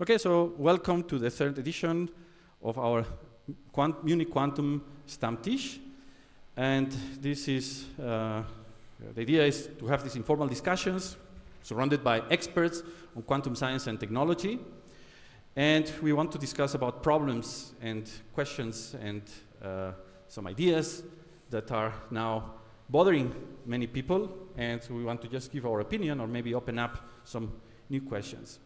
Okay, so welcome to the third edition of our Munich Quantum Stammtisch. And this is, the idea is to have these informal discussions surrounded by experts on quantum science and technology. And we want to discuss about problems and questions and some ideas that are now bothering many people. And we want to just give our opinion or maybe open up some new questions.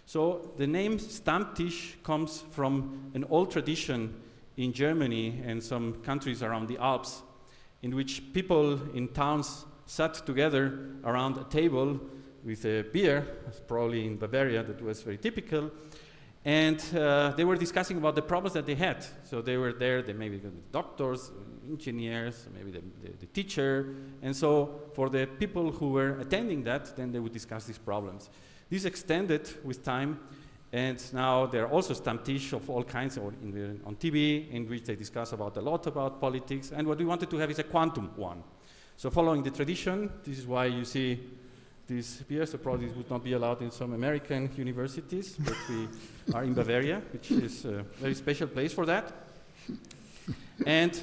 So the name Stammtisch comes from an old tradition in Germany and some countries around the Alps, in which people in towns sat together around a table with a beer, probably in Bavaria that was very typical, and they were discussing about the problems that they had. So they were there, they maybe the doctors, engineers, maybe the teacher, and so for the people who were attending that, then they would discuss these problems. This extended with time, and now there are also Stammtisch of all kinds on TV, in which they discuss a lot about politics, and what we wanted to have is a quantum one. So following the tradition, this is why you see these beers. So probably this would not be allowed in some American universities, but we are in Bavaria, which is a very special place for that. And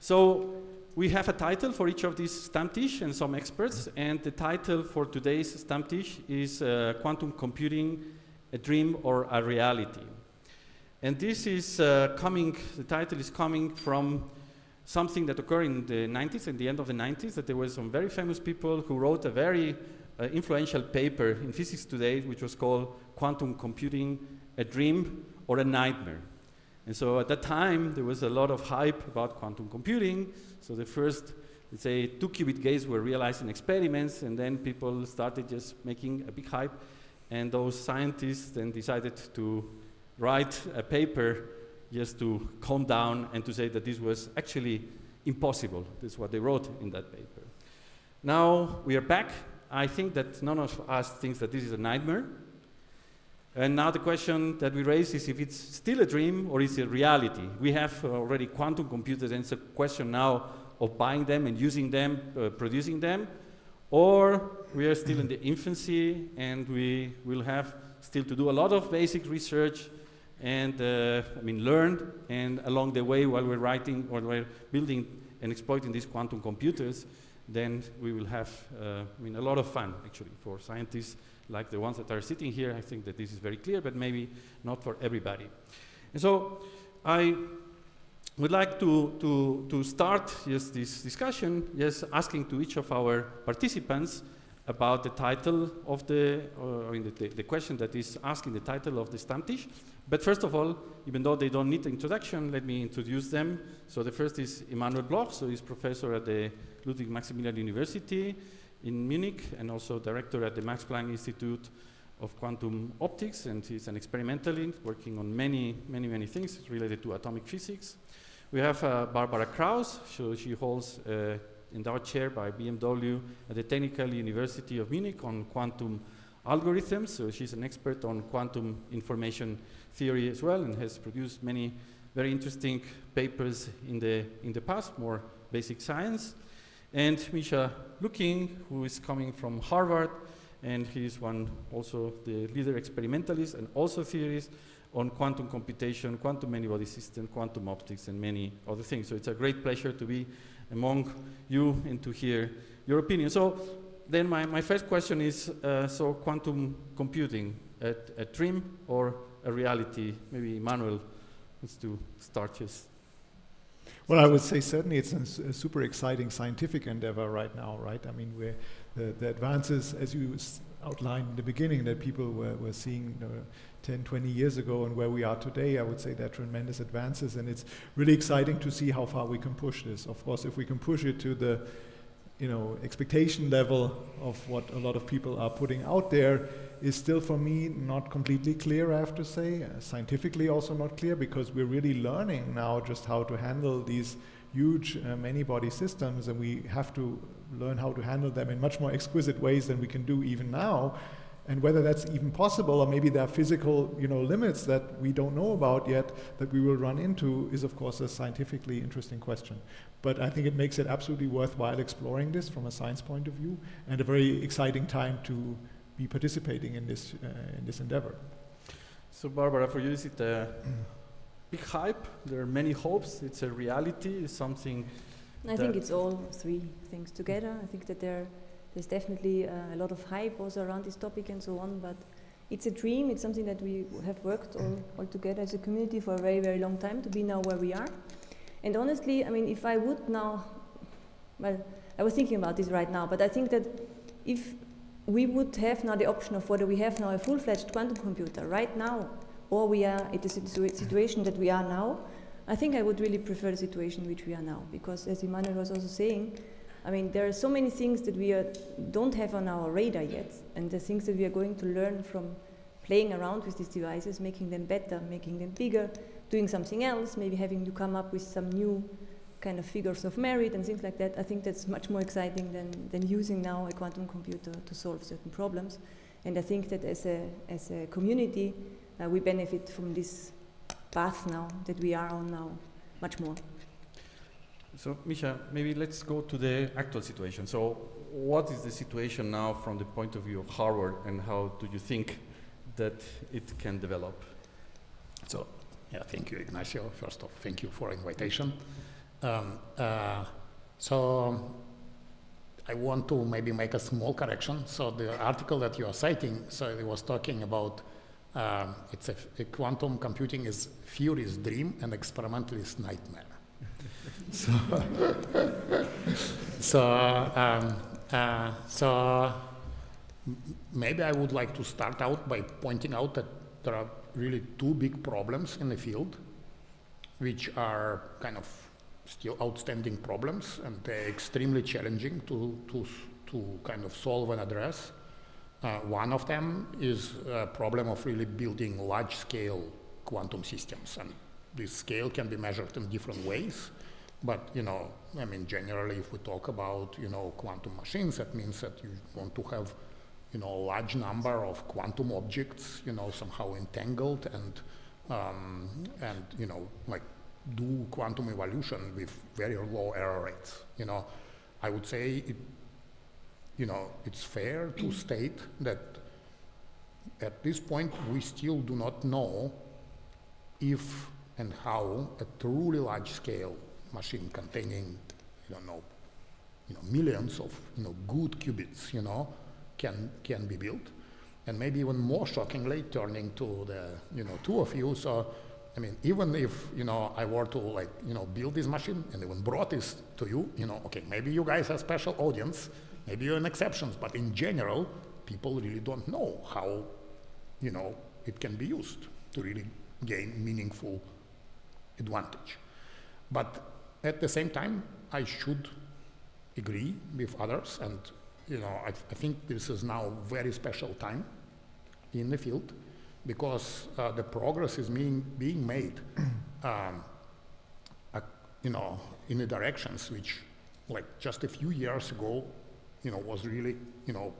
so we have a title for each of these Stammtisch and some experts, and the title for today's Stammtisch is Quantum Computing, a Dream or a Reality. And this is the title is coming from something that occurred in the 90s, at the end of the 90s, that there were some very famous people who wrote a very influential paper in Physics Today, which was called Quantum Computing, a Dream or a Nightmare. And so at that time, there was a lot of hype about quantum computing. So the first, let's say, 2-qubit gates were realized in experiments, and then people started just making a big hype. And those scientists then decided to write a paper just to calm down and to say that this was actually impossible. This is what they wrote in that paper. Now we are back. I think that none of us thinks that this is a nightmare. And now the question that we raise is if it's still a dream or is it reality. We have already quantum computers, and it's a question now of buying them and using them, producing them, or we are still in the infancy and we will have still to do a lot of basic research and learn, and along the way while we're writing or we're building and exploiting these quantum computers, then we will have a lot of fun actually for scientists like the ones that are sitting here. I think that this is very clear, but maybe not for everybody. And so I would like to start just this discussion, just asking to each of our participants about the title of the question that is asking the title of the Stammtisch. But first of all, even though they don't need introduction, let me introduce them. So the first is Immanuel Bloch. So he's professor at the Ludwig Maximilian University in Munich, and also director at the Max Planck Institute of Quantum Optics, and he's an experimentalist working on many things related to atomic physics. We have Barbara Kraus. So she holds an endowed chair by BMW at the Technical University of Munich on quantum algorithms. So she's an expert on quantum information theory as well, and has produced many very interesting papers in the past, more basic science. And Lukin, who is coming from Harvard, and he's also the leader experimentalist and also theorist on quantum computation, quantum many-body system, quantum optics, and many other things. So it's a great pleasure to be among you and to hear your opinion. So then my first question is, so quantum computing, a dream or a reality? Maybe Immanuel wants to start just. Well, I would say certainly it's a super exciting scientific endeavor right now, right? I mean, the advances, as you outlined in the beginning, that people were seeing 10, 20 years ago and where we are today, I would say they're tremendous advances, and it's really exciting to see how far we can push this. Of course, if we can push it to the expectation level of what a lot of people are putting out there, is still for me not completely clear, I have to say. Scientifically also not clear, because we're really learning now just how to handle these huge many-body systems, and we have to learn how to handle them in much more exquisite ways than we can do even now. And whether that's even possible, or maybe there are physical limits that we don't know about yet that we will run into, is of course a scientifically interesting question. But I think it makes it absolutely worthwhile exploring this from a science point of view, and a very exciting time to be participating in this endeavor. So Barbara, for you, is it a big hype? There are many hopes. It's a reality. It's something. I think it's all three things together. I think that there's definitely a lot of hype also around this topic and so on, but it's a dream. It's something that we have worked all together as a community for a very, very long time to be now where we are. And honestly, I mean, if I would now, well, I was thinking about this right now, but I think that if we would have now the option of whether we have now a full-fledged quantum computer right now, or we are at the situation that we are now, I think I would really prefer the situation in which we are now, because as Immanuel was also saying, I mean, there are so many things that we don't have on our radar yet, and the things that we are going to learn from playing around with these devices, making them better, making them bigger, doing something else, maybe having to come up with some new kind of figures of merit and things like that. I think that's much more exciting than using now a quantum computer to solve certain problems. And I think that as a community, we benefit from this path now that we are on now much more. So, Misha, maybe let's go to the actual situation. So, what is the situation now from the point of view of Harvard, and how do you think that it can develop? So, yeah, thank you, Ignacio. First off, thank you for the invitation. So, I want to maybe make a small correction. So, the article that you are citing, so it was talking about it's a quantum computing is theorist's dream and experimentalist nightmare. So maybe I would like to start out by pointing out that there are really two big problems in the field, which are kind of still outstanding problems, and they're extremely challenging to kind of solve and address. One of them is a problem of really building large-scale quantum systems, and this scale can be measured in different ways. But, you know, I mean, generally, if we talk about, you know, quantum machines, that means that you want to have, you know, a large number of quantum objects, you know, somehow entangled and you know, like do quantum evolution with very low error rates. You know, I would say you know, it's fair to state that at this point we still do not know if and how a truly large-scale machine containing, you know, millions of, you know, good qubits, you know, can be built. And maybe even more shockingly, turning to the, you know, two of you, so, I mean, even if, you know, I were to, like, you know, build this machine and even brought this to you, you know, okay, maybe you guys are a special audience, maybe you're an exception, but in general, people really don't know how, you know, it can be used to really gain meaningful advantage. But at the same time, I should agree with others, and, you know, I think this is now a very special time in the field, because the progress is being made, you know, in the directions which, like, just a few years ago, you know, was really, you know,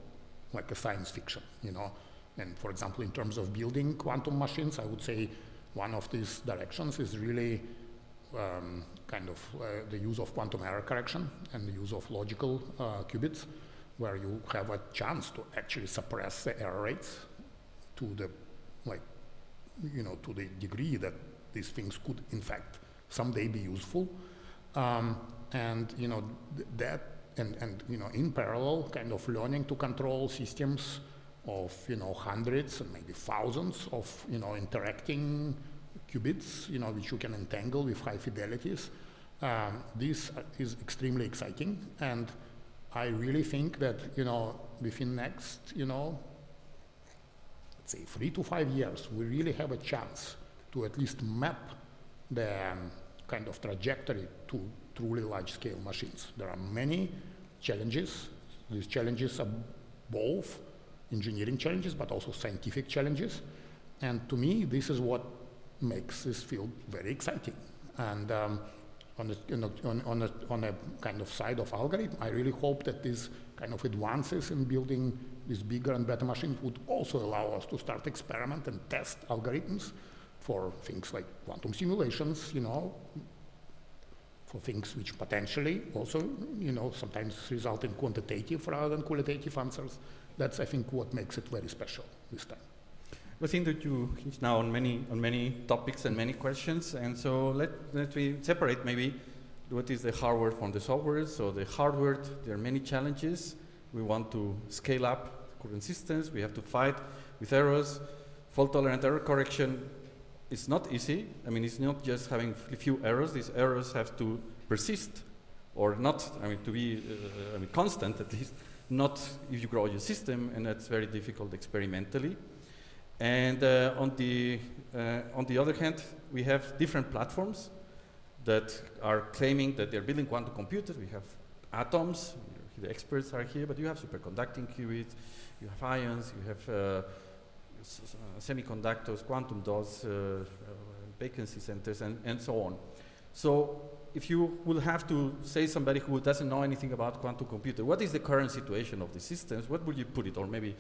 like a science fiction, you know. And for example, in terms of building quantum machines, I would say one of these directions is really kind of the use of quantum error correction and the use of logical qubits, where you have a chance to actually suppress the error rates to the, like, you know, to the degree that these things could in fact someday be useful. And, you know, that, and, you know, in parallel, kind of learning to control systems of, you know, hundreds and maybe thousands of, you know, interacting qubits, you know, which you can entangle with high fidelities. This is extremely exciting, and I really think that, you know, within next, you know, let's say 3 to 5 years, we really have a chance to at least map the kind of trajectory to truly large-scale machines. There are many challenges. These challenges are both engineering challenges, but also scientific challenges. And to me, this is what makes this field very exciting. And on a kind of side of algorithm, I really hope that these kind of advances in building these bigger and better machines would also allow us to start experiment and test algorithms for things like quantum simulations, you know, for things which potentially also, you know, sometimes result in quantitative rather than qualitative answers. That's, I think, what makes it very special this time. I think that you he's now on many topics and many questions, and so let we separate maybe what is the hardware from the software. So the hardware, there are many challenges. We want to scale up current systems. We have to fight with errors. Fault-tolerant error correction is not easy. I mean, it's not just having a few errors. These errors have to persist, or not. I mean, to be constant at least. Not if you grow your system, and that's very difficult experimentally. And on the other hand, we have different platforms that are claiming that they're building quantum computers. We have atoms, the experts are here, but you have superconducting qubits, you have ions, you have semiconductors, quantum dots, vacancy centers, and so on. So if you will have to say somebody who doesn't know anything about quantum computer, what is the current situation of the systems? What would you put it? Or maybe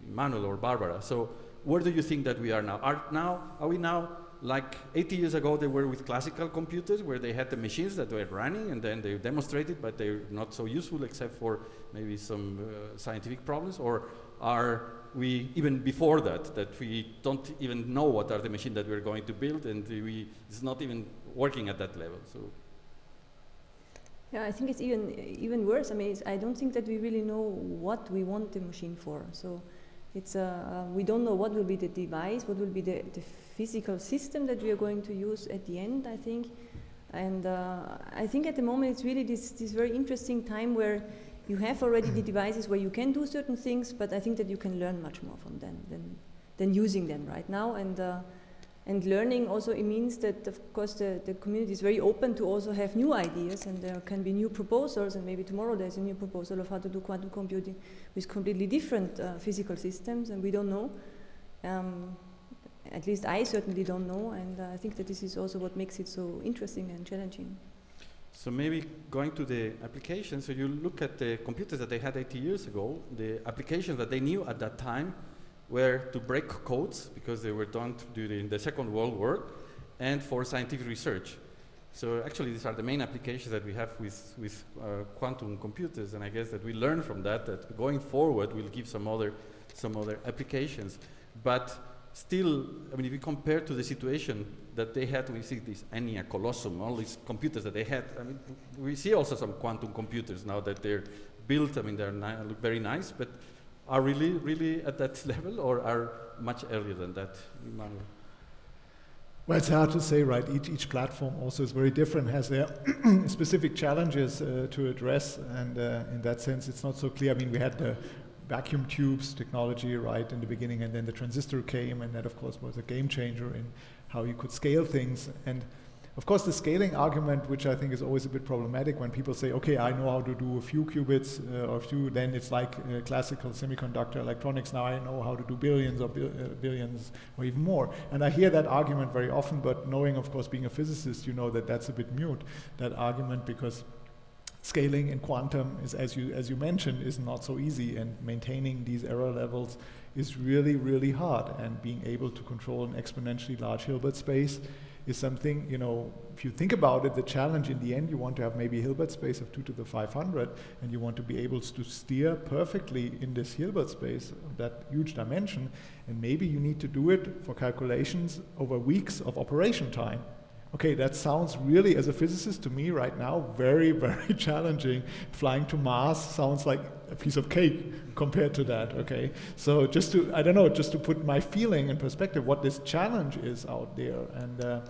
Immanuel or Barbara. So where do you think that we are now? Are we now like 80 years ago they were with classical computers where they had the machines that were running and then they demonstrated, but they're not so useful except for maybe some scientific problems? Or are we even before that we don't even know what are the machines that we're going to build, and it's not even working at that level? So. Yeah, I think it's even worse. I mean, I don't think that we really know what we want the machine for. So it's we don't know what will be the device, what will be the physical system that we are going to use at the end, I think. And I think at the moment it's really this very interesting time where you have already the devices where you can do certain things, but I think that you can learn much more from them than using them right now. And learning also, it means that, of course, the community is very open to also have new ideas, and there can be new proposals, and maybe tomorrow there's a new proposal of how to do quantum computing with completely different physical systems, and we don't know. At least I certainly don't know, and I think that this is also what makes it so interesting and challenging. So maybe going to the applications, so you look at the computers that they had 80 years ago, the applications that they knew at that time were to break codes, because they were done during the Second World War, and for scientific research. So actually these are the main applications that we have with quantum computers, and I guess that we learn from that going forward we'll give some other applications. But still, I mean, if you compare to the situation that they had, we see this Enya Colossum, all these computers that they had, I mean, we see also some quantum computers now that they're built. I mean, they look very nice, but are really at that level, or are much earlier than that, Immanuel? Well, it's hard to say, right? Each platform also is very different, has their specific challenges to address, and in that sense, it's not so clear. I mean, we had the vacuum tubes technology right in the beginning, and then the transistor came, and that, of course, was a game changer in how you could scale things. And of course, the scaling argument, which I think is always a bit problematic when people say, okay, I know how to do a few qubits or a few, then it's like classical semiconductor electronics. Now I know how to do billions or billions or even more. And I hear that argument very often, but knowing, of course, being a physicist, you know that that's a bit mute, that argument, because scaling in quantum is, as you mentioned, is not so easy, and maintaining these error levels is really, really hard. And being able to control an exponentially large Hilbert space is something, you know, if you think about it, the challenge in the end, you want to have maybe a Hilbert space of 2 to the 500, and you want to be able to steer perfectly in this Hilbert space, that huge dimension, and maybe you need to do it for calculations over weeks of operation time. Okay, that sounds really, as a physicist to me right now, very, very challenging. Flying to Mars sounds like a piece of cake compared to that, okay? So just to put my feeling in perspective, what this challenge is out there. And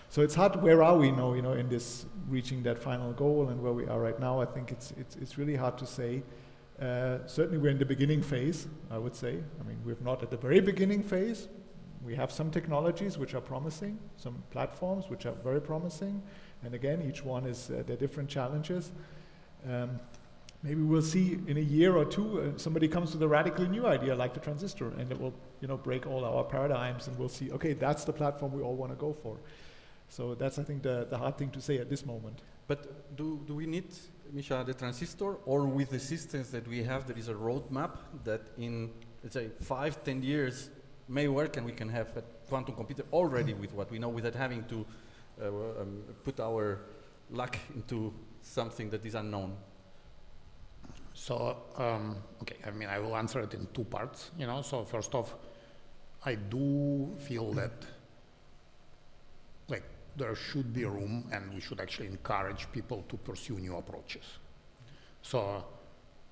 so it's hard, where are we now, in this, reaching that final goal, and where we are right now, I think it's really hard to say. Certainly we're in the beginning phase, I would say. I mean, we're not at the very beginning phase. We have some technologies which are promising, some platforms which are very promising, and again, each one is their different challenges. Maybe we'll see in a year or two somebody comes with a radically new idea like the transistor, and it will, break all our paradigms, and we'll see, okay, that's the platform we all want to go for. So that's, I think, the hard thing to say at this moment. But do we need, Misha, the transistor, or with the systems that we have, there is a roadmap that in, let's say, 5-10 years may work, and we can have a quantum computer already with what we know, without having to put our luck into something that is unknown? So, okay, I mean, I will answer it in two parts, So first off, I do feel that like there should be room, and we should actually encourage people to pursue new approaches. So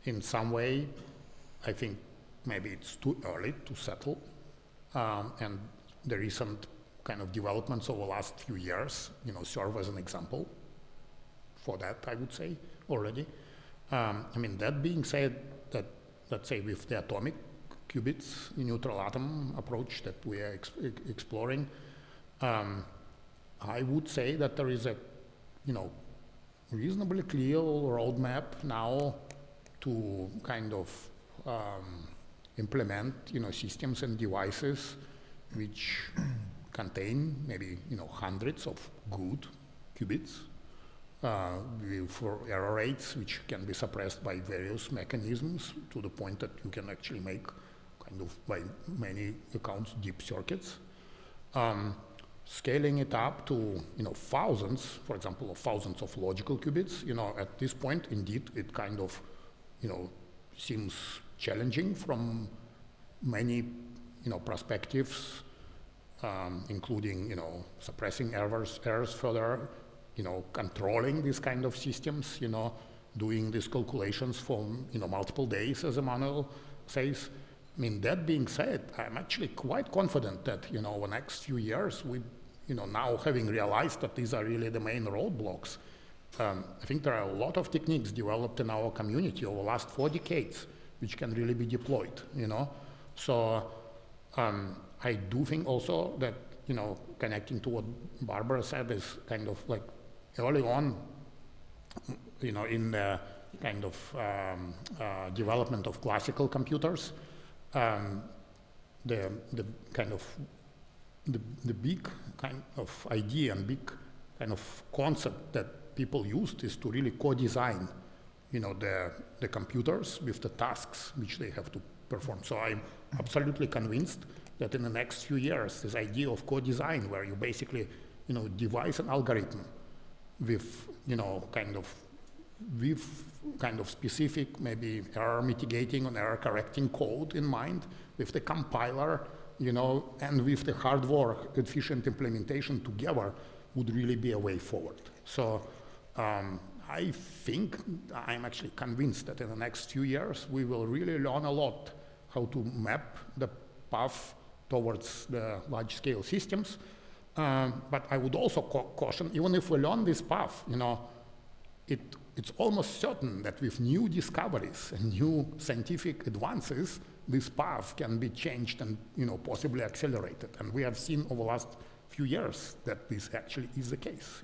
in some way, I think maybe it's too early to settle, and the recent kind of developments over the last few years, serve as an example for that, I would say, already. That being said, that let's say with the atomic qubits, neutral atom approach that we are exploring, I would say that there is a, reasonably clear roadmap now to kind of implement, systems and devices which contain maybe, hundreds of good qubits for error rates which can be suppressed by various mechanisms to the point that you can actually make kind of by many accounts deep circuits. Scaling it up to thousands, for example, of thousands of logical qubits, at this point, indeed, it kind of seems challenging from many perspectives, including suppressing errors further, controlling these kind of systems, doing these calculations for multiple days, as Immanuel says. That being said, I'm actually quite confident that the next few years, we now having realized that these are really the main roadblocks, I think there are a lot of techniques developed in our community over the last 4 decades which can really be deployed. So I do think also that connecting to what Barbara said is kind of like early on, in the kind of development of classical computers, the kind of the big kind of idea and big kind of concept that people used is to really co-design, the computers with the tasks which they have to perform. So I'm absolutely convinced that in the next few years, this idea of co-design, where you basically, devise an algorithm with, kind of specific, maybe error mitigating and error correcting code in mind, with the compiler, and with the hardware efficient implementation together, would really be a way forward. So I think, I'm actually convinced that in the next few years, we will really learn a lot how to map the path towards the large-scale systems. But I would also caution, even if we learn this path, it's almost certain that with new discoveries and new scientific advances, this path can be changed and possibly accelerated. And we have seen over the last few years that this actually is the case.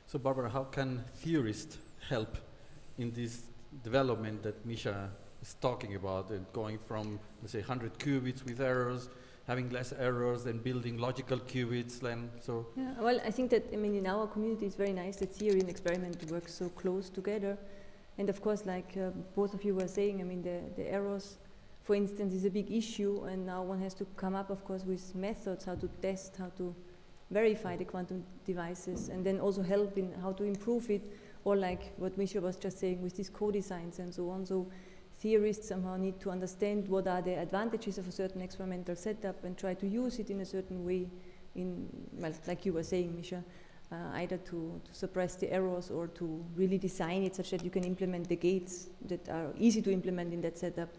So Barbara, how can theorists help in this development that Misha is talking about, and going from, let's say, 100 qubits with errors, having less errors, and building logical qubits? Yeah, well, I think that, in our community, it's very nice that theory and experiment work so close together. And of course, like both of you were saying, the errors, for instance, is a big issue, and now one has to come up, of course, with methods, how to test, how to verify the quantum devices, and then also help in how to improve it, or like what Misha was just saying with these co-designs and so on. So theorists somehow need to understand what are the advantages of a certain experimental setup and try to use it in a certain way, like you were saying, Misha, either to suppress the errors or to really design it such that you can implement the gates that are easy to implement in that setup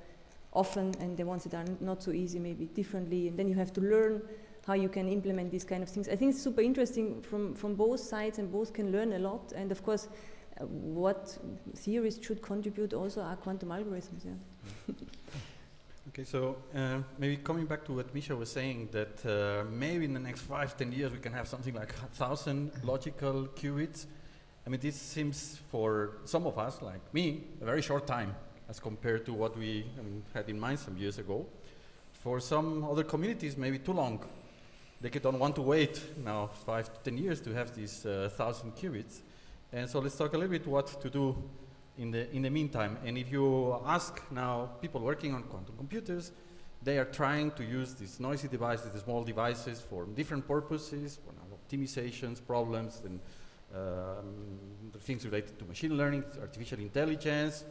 often, and the ones that are not so easy maybe differently. And then you have to learn how you can implement these kind of things. I think it's super interesting from both sides, and both can learn a lot. And of course, what theorists should contribute also are quantum algorithms. Yeah. Okay, so maybe coming back to what Misha was saying, that maybe in the next 5-10 years we can have something like 1,000 logical qubits. This seems for some of us, like me, a very short time as compared to what we had in mind some years ago. For some other communities, maybe too long. They don't want to wait now 5 to 10 years to have these 1,000 qubits. And so let's talk a little bit what to do in the meantime. And if you ask now people working on quantum computers, they are trying to use these noisy devices, the small devices, for different purposes, for optimizations, problems, and things related to machine learning, artificial intelligence.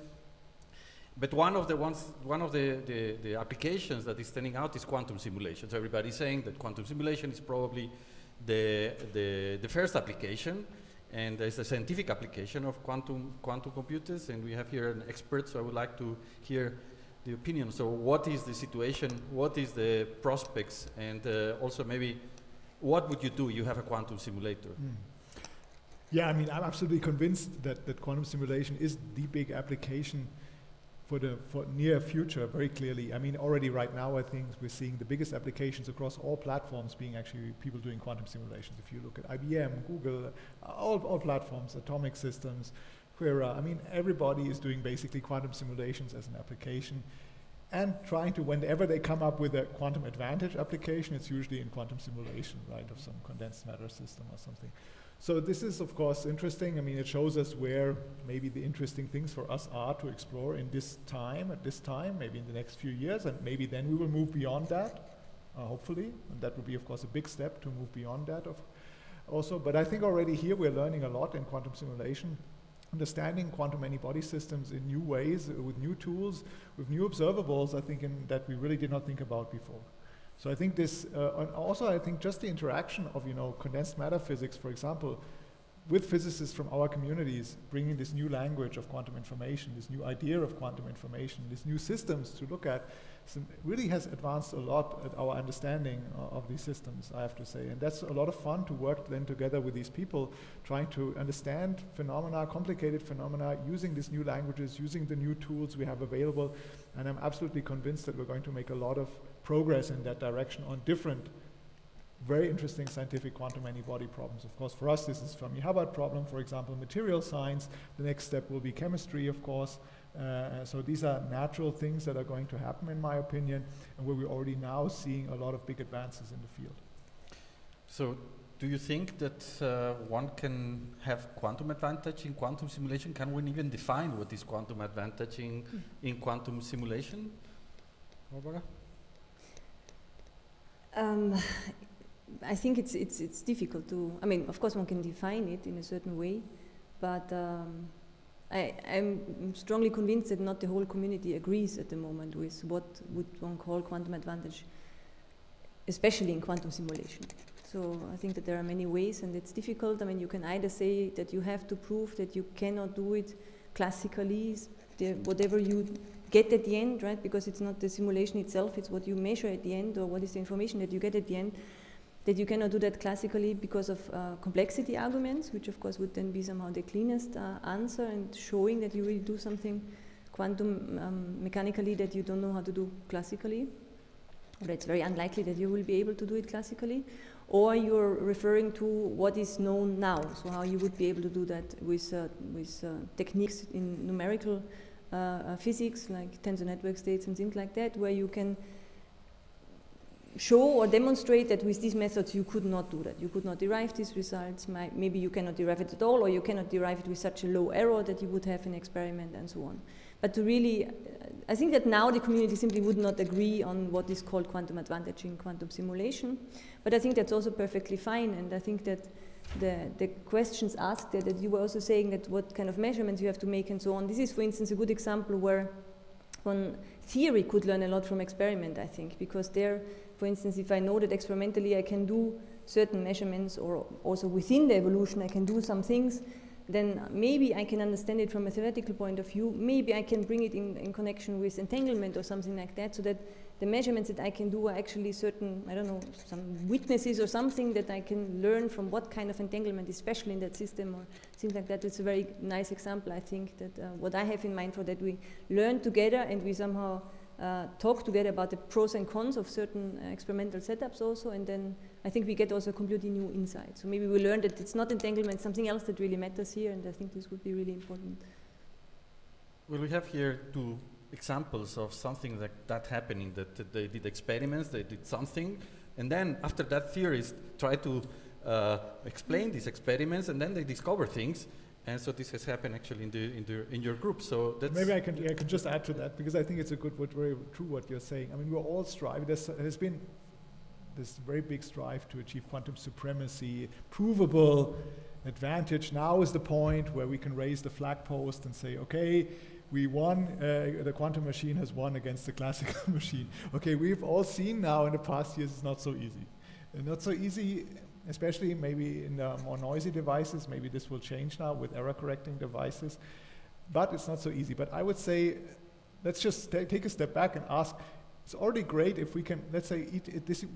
But one of the applications that is standing out is quantum simulation. So everybody's saying that quantum simulation is probably the first application, and there's a scientific application of quantum computers, and we have here an expert, so I would like to hear the opinion. So what is the situation, what is the prospects, and also maybe what would you do? You have a quantum simulator. Yeah, I mean, I'm absolutely convinced that quantum simulation is the big application for near future, very clearly. I mean, already right now, I think we're seeing the biggest applications across all platforms being actually people doing quantum simulations. If you look at IBM, Google, all platforms, atomic systems, Cirac, I mean, everybody is doing basically quantum simulations as an application and trying to, whenever they come up with a quantum advantage application, it's usually in quantum simulation, right, of some condensed matter system or something. So this is, of course, interesting. I mean, it shows us where maybe the interesting things for us are to explore in this time, at this time, maybe in the next few years, and maybe then we will move beyond that, hopefully. And that would be, of course, a big step to move beyond that also. But I think already here we're learning a lot in quantum simulation, understanding quantum many-body systems in new ways, with new tools, with new observables, I think, that we really did not think about before. So I think this, and also I think just the interaction of, condensed matter physics, for example, with physicists from our communities, bringing this new language of quantum information, this new idea of quantum information, these new systems to look at, really has advanced a lot at our understanding of these systems, I have to say. And that's a lot of fun to work then together with these people, trying to understand phenomena, complicated phenomena, using these new languages, using the new tools we have available. And I'm absolutely convinced that we're going to make a lot of progress in that direction on different, very interesting scientific quantum many-body problems. Of course, for us, this is Fermi-Hubbard problem, for example, material science. The next step will be chemistry, of course. So these are natural things that are going to happen, in my opinion, and where we're already now seeing a lot of big advances in the field. So do you think that one can have quantum advantage in quantum simulation? Can one even define what is quantum advantage in quantum simulation? Barbara? I think it's difficult to, I mean, of course one can define it in a certain way, but I'm strongly convinced that not the whole community agrees at the moment with what would one call quantum advantage, especially in quantum simulation. So I think that there are many ways, and it's difficult. I mean, you can either say that you have to prove that you cannot do it classically, whatever you get at the end, right? Because it's not the simulation itself, it's what you measure at the end, or what is the information that you get at the end, that you cannot do that classically because of complexity arguments, which of course would then be somehow the cleanest answer, and showing that you really do something quantum mechanically that you don't know how to do classically, or it's very unlikely that you will be able to do it classically. Or you're referring to what is known now, so how you would be able to do that with techniques in numerical physics, like tensor network states and things like that, where you can show or demonstrate that with these methods you could not do that. You could not derive these results. Maybe you cannot derive it at all, or you cannot derive it with such a low error that you would have an experiment and so on. But to really, I think that now the community simply would not agree on what is called quantum advantage in quantum simulation. But I think that's also perfectly fine, and I think that the questions asked there, that you were also saying that what kind of measurements you have to make and so on. This is, for instance, a good example where one theory could learn a lot from experiment, I think, because there, for instance, if I know that experimentally I can do certain measurements, or also within the evolution I can do some things, then maybe I can understand it from a theoretical point of view. Maybe I can bring it in connection with entanglement or something like that, so that the measurements that I can do are actually certain, I don't know, some witnesses or something that I can learn from what kind of entanglement, especially in that system or things like that. It's a very nice example, I think, that what I have in mind for that, we learn together and we somehow talk together about the pros and cons of certain experimental setups also, and then I think we get also a completely new insight. So maybe we learn that it's not entanglement, it's something else that really matters here, and I think this would be really important. Well, we have here two examples of something like that happening, that they did experiments, they did something, and then after that theorists try to explain these experiments, and then they discover things. And so this has happened actually in your group. So that's maybe I can just add to that, because I think it's very true what you're saying. I mean, we're all striving. There's been this very big strive to achieve quantum supremacy, provable advantage. Now is the point where we can raise the flag post and say, okay, we won, the quantum machine has won against the classical machine. Okay, we've all seen now in the past years it's not so easy. Not so easy, especially maybe in the more noisy devices. Maybe this will change now with error correcting devices, but it's not so easy. But I would say, let's just take a step back and ask, it's already great if we can, let's say,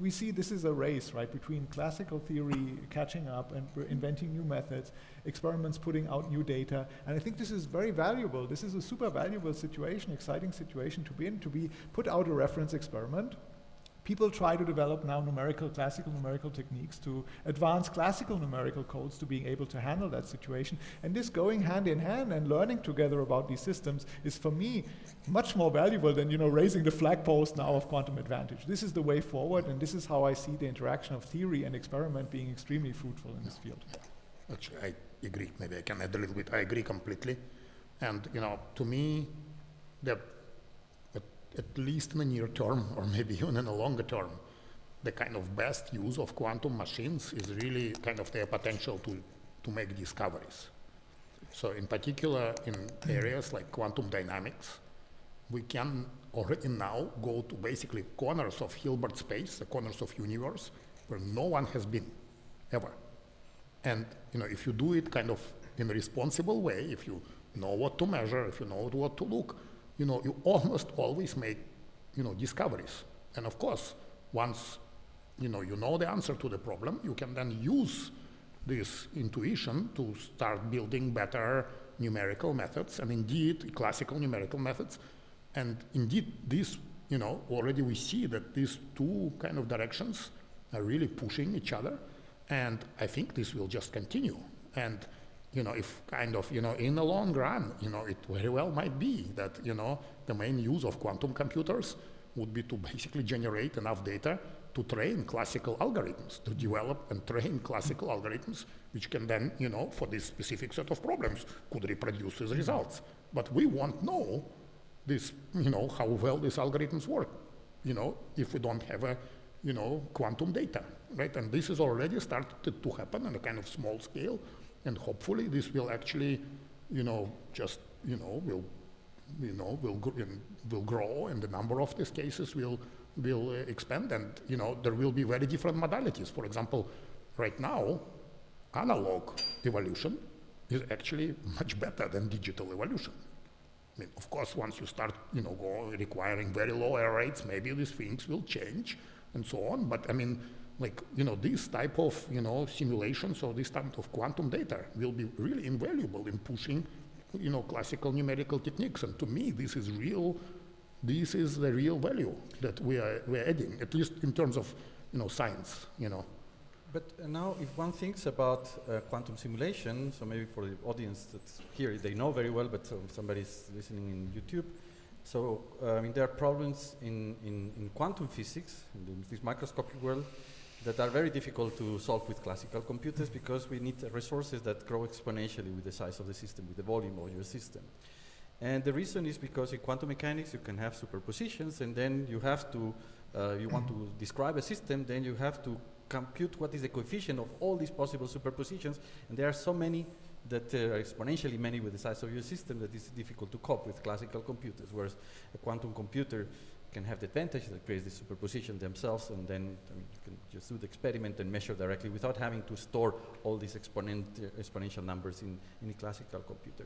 we see this is a race, right, between classical theory catching up and inventing new methods, experiments putting out new data, and I think this is very valuable. This is a super valuable situation, exciting situation to be in, to put out a reference experiment. People try to develop now classical numerical techniques to advance classical numerical codes to being able to handle that situation. And this going hand in hand and learning together about these systems is, for me, much more valuable than, raising the flag post now of quantum advantage. This is the way forward, and this is how I see the interaction of theory and experiment being extremely fruitful in this field. Actually, I agree. Maybe I can add a little bit. I agree completely. And, to me, at least in the near term, or maybe even in the longer term, the kind of best use of quantum machines is really kind of their potential to make discoveries. So in particular, in areas like quantum dynamics, we can already now go to basically corners of Hilbert space, the corners of universe, where no one has been, ever. And if you do it kind of in a responsible way, if you know what to measure, if you know what to look, you almost always make, discoveries. And of course, once, you know the answer to the problem, you can then use this intuition to start building better numerical methods, and indeed classical numerical methods. And indeed, this, already we see that these two kind of directions are really pushing each other. And I think this will just continue. And if kind of, in the long run, it very well might be that, the main use of quantum computers would be to basically generate enough data to train classical algorithms, to develop and train classical algorithms, which can then, for this specific set of problems, could reproduce these results. But we won't know this, how well these algorithms work, if we don't have a, quantum data, right? And this is already started to happen on a kind of small scale. And hopefully this will actually, will grow, and the number of these cases will expand, and there will be very different modalities. For example, right now, analog evolution is actually much better than digital evolution. I mean, of course, once you start, requiring very low error rates, maybe these things will change and so on. But I mean, this type of, simulations or this type of quantum data will be really invaluable in pushing, classical numerical techniques. And to me, this is the real value that we're adding, at least in terms of, science, But now, if one thinks about quantum simulation, so maybe for the audience that's here, they know very well, but somebody's listening in YouTube. So, there are problems in quantum physics, in this microscopic world, that are very difficult to solve with classical computers, because we need resources that grow exponentially with the size of the system, with the volume of your system. And the reason is because in quantum mechanics you can have superpositions, and then you have to, you want to describe a system, then you have to compute what is the coefficient of all these possible superpositions, and there are so many that are exponentially many with the size of your system that it's difficult to cope with classical computers, whereas a quantum computer can have the advantage that creates the superposition themselves, and then you can just do the experiment and measure directly without having to store all these exponential numbers in a classical computer.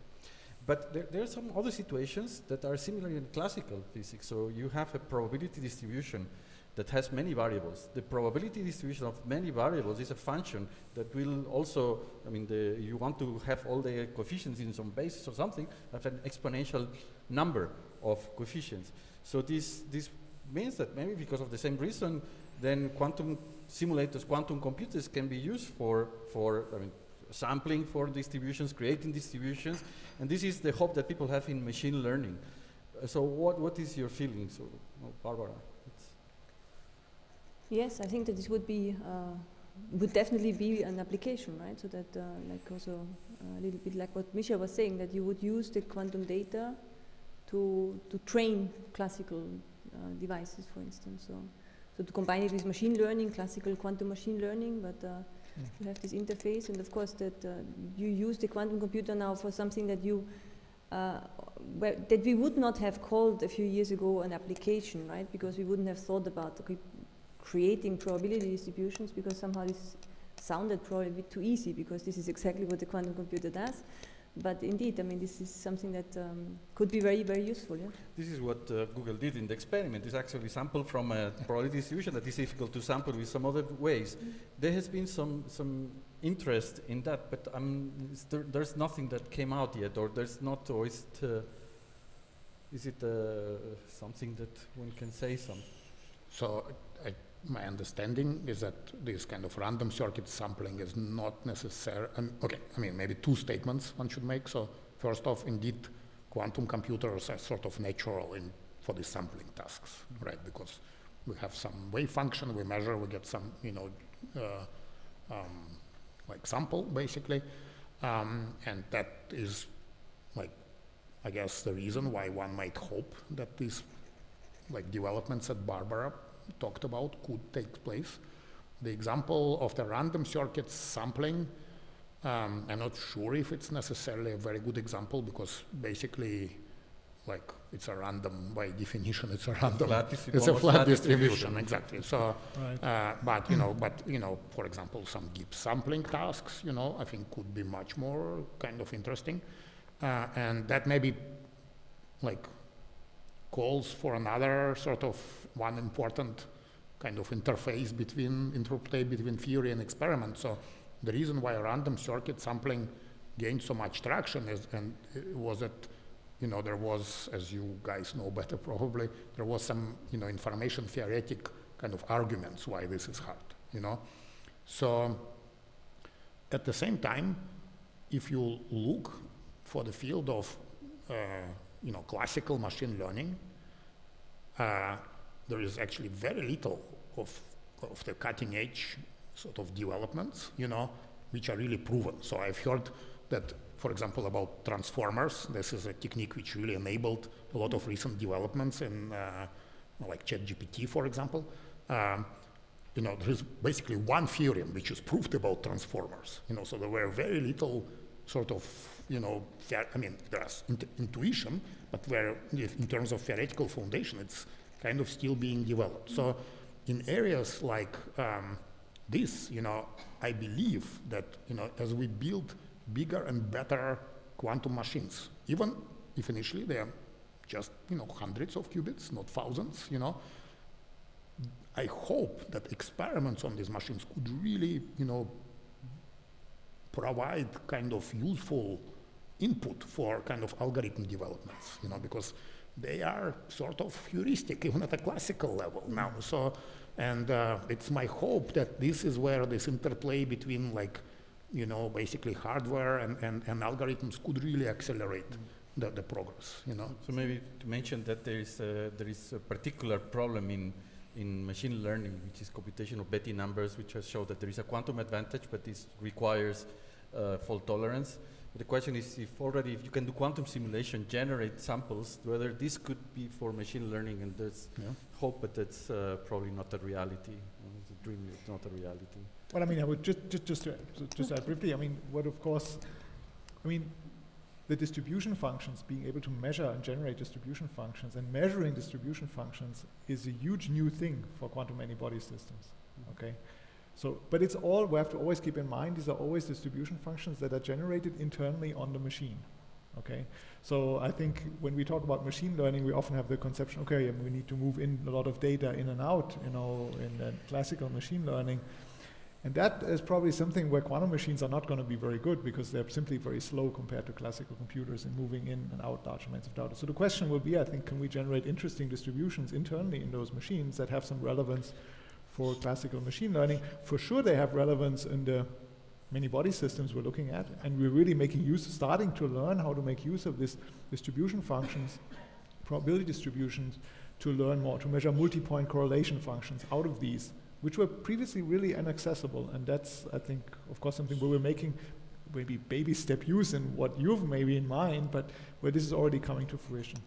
But there are some other situations that are similar in classical physics. So you have a probability distribution that has many variables. The probability distribution of many variables is a function that will also, you want to have all the coefficients in some basis or something, have an exponential number of coefficients. So this means that maybe because of the same reason, then quantum simulators, quantum computers can be used for sampling for distributions, creating distributions, and this is the hope that people have in machine learning. So what is your feeling? So, Barbara. Yes, I think that this would definitely be an application, right? So that, like also a little bit like what Misha was saying, that you would use the quantum data to train classical devices, for instance. So to combine it with machine learning, classical quantum machine learning, but you have this interface, and of course that you use the quantum computer now for something that you that we would not have called a few years ago an application, right? Because we wouldn't have thought about creating probability distributions, because somehow this sounded probably a bit too easy, because this is exactly what the quantum computer does. But indeed, I mean, this is something that could be very, very useful. Yeah? This is what Google did in the experiment. It's actually sampled from a probability distribution that is difficult to sample with some other ways. There has been some interest in that, but there's nothing that came out yet, or there's not, or is it something that one can say some? So my understanding is that this kind of random circuit sampling is not necessary. Okay, I mean, maybe two statements one should make. So first off, indeed, quantum computers are sort of natural for the sampling tasks, right? Because we have some wave function, we measure, we get some, like sample, basically. And that is, like, I guess the reason why one might hope that these, like, developments that Barbara talked about could take place. The example of the random circuit sampling, I'm not sure if it's necessarily a very good example, because basically, like, it's a random, by definition, it's a random. It's a flat distribution, exactly. So, right. But for example, some Gibbs sampling tasks, I think could be much more kind of interesting, and that maybe, like, calls for another sort of one important kind of interplay between theory and experiment. So the reason why random circuit sampling gained so much traction was that, there was, as you guys know better probably, there was some, information theoretic kind of arguments why this is hard, So at the same time, if you look for the field of classical machine learning, there is actually very little of the cutting edge sort of developments, which are really proven. So I've heard that, for example, about transformers. This is a technique which really enabled a lot of recent developments in, like ChatGPT, for example. There is basically one theorem which is proved about transformers. So there were very little sort of, there's intuition, but where in terms of theoretical foundation, it's kind of still being developed. So in areas like this, I believe that, as we build bigger and better quantum machines, even if initially they are just, hundreds of qubits, not thousands, I hope that experiments on these machines could really, provide kind of useful input for kind of algorithm developments, because they are sort of heuristic, even at a classical level now. So, and it's my hope that this is where this interplay between, like, basically hardware and algorithms could really accelerate the progress. So maybe to mention that there is a particular problem in machine learning, which is computation of Betty numbers, which has shown that there is a quantum advantage, but this requires fault tolerance. But the question is if you can do quantum simulation, generate samples, whether this could be for machine learning, and there's hope, but that's probably not a reality. It's a dream, it's not a reality. Well, I mean, I would just add briefly, I mean, the distribution functions, being able to measure and generate distribution functions and measuring distribution functions is a huge new thing for quantum many-body systems, okay? So, but it's all, we have to always keep in mind, these are always distribution functions that are generated internally on the machine, okay? So I think when we talk about machine learning, we often have the conception, okay, we need to move in a lot of data in and out, in classical machine learning. And that is probably something where quantum machines are not going to be very good, because they're simply very slow compared to classical computers in moving in and out large amounts of data. So the question will be, I think, can we generate interesting distributions internally in those machines that have some relevance for classical machine learning? For sure they have relevance in the many body systems we're looking at, and we're really starting to learn how to make use of this distribution functions, probability distributions, to learn more, to measure multi-point correlation functions out of these, which were previously really inaccessible. And that's, I think, of course, something where we're making maybe baby step use in what you've maybe in mind, but where this is already coming to fruition.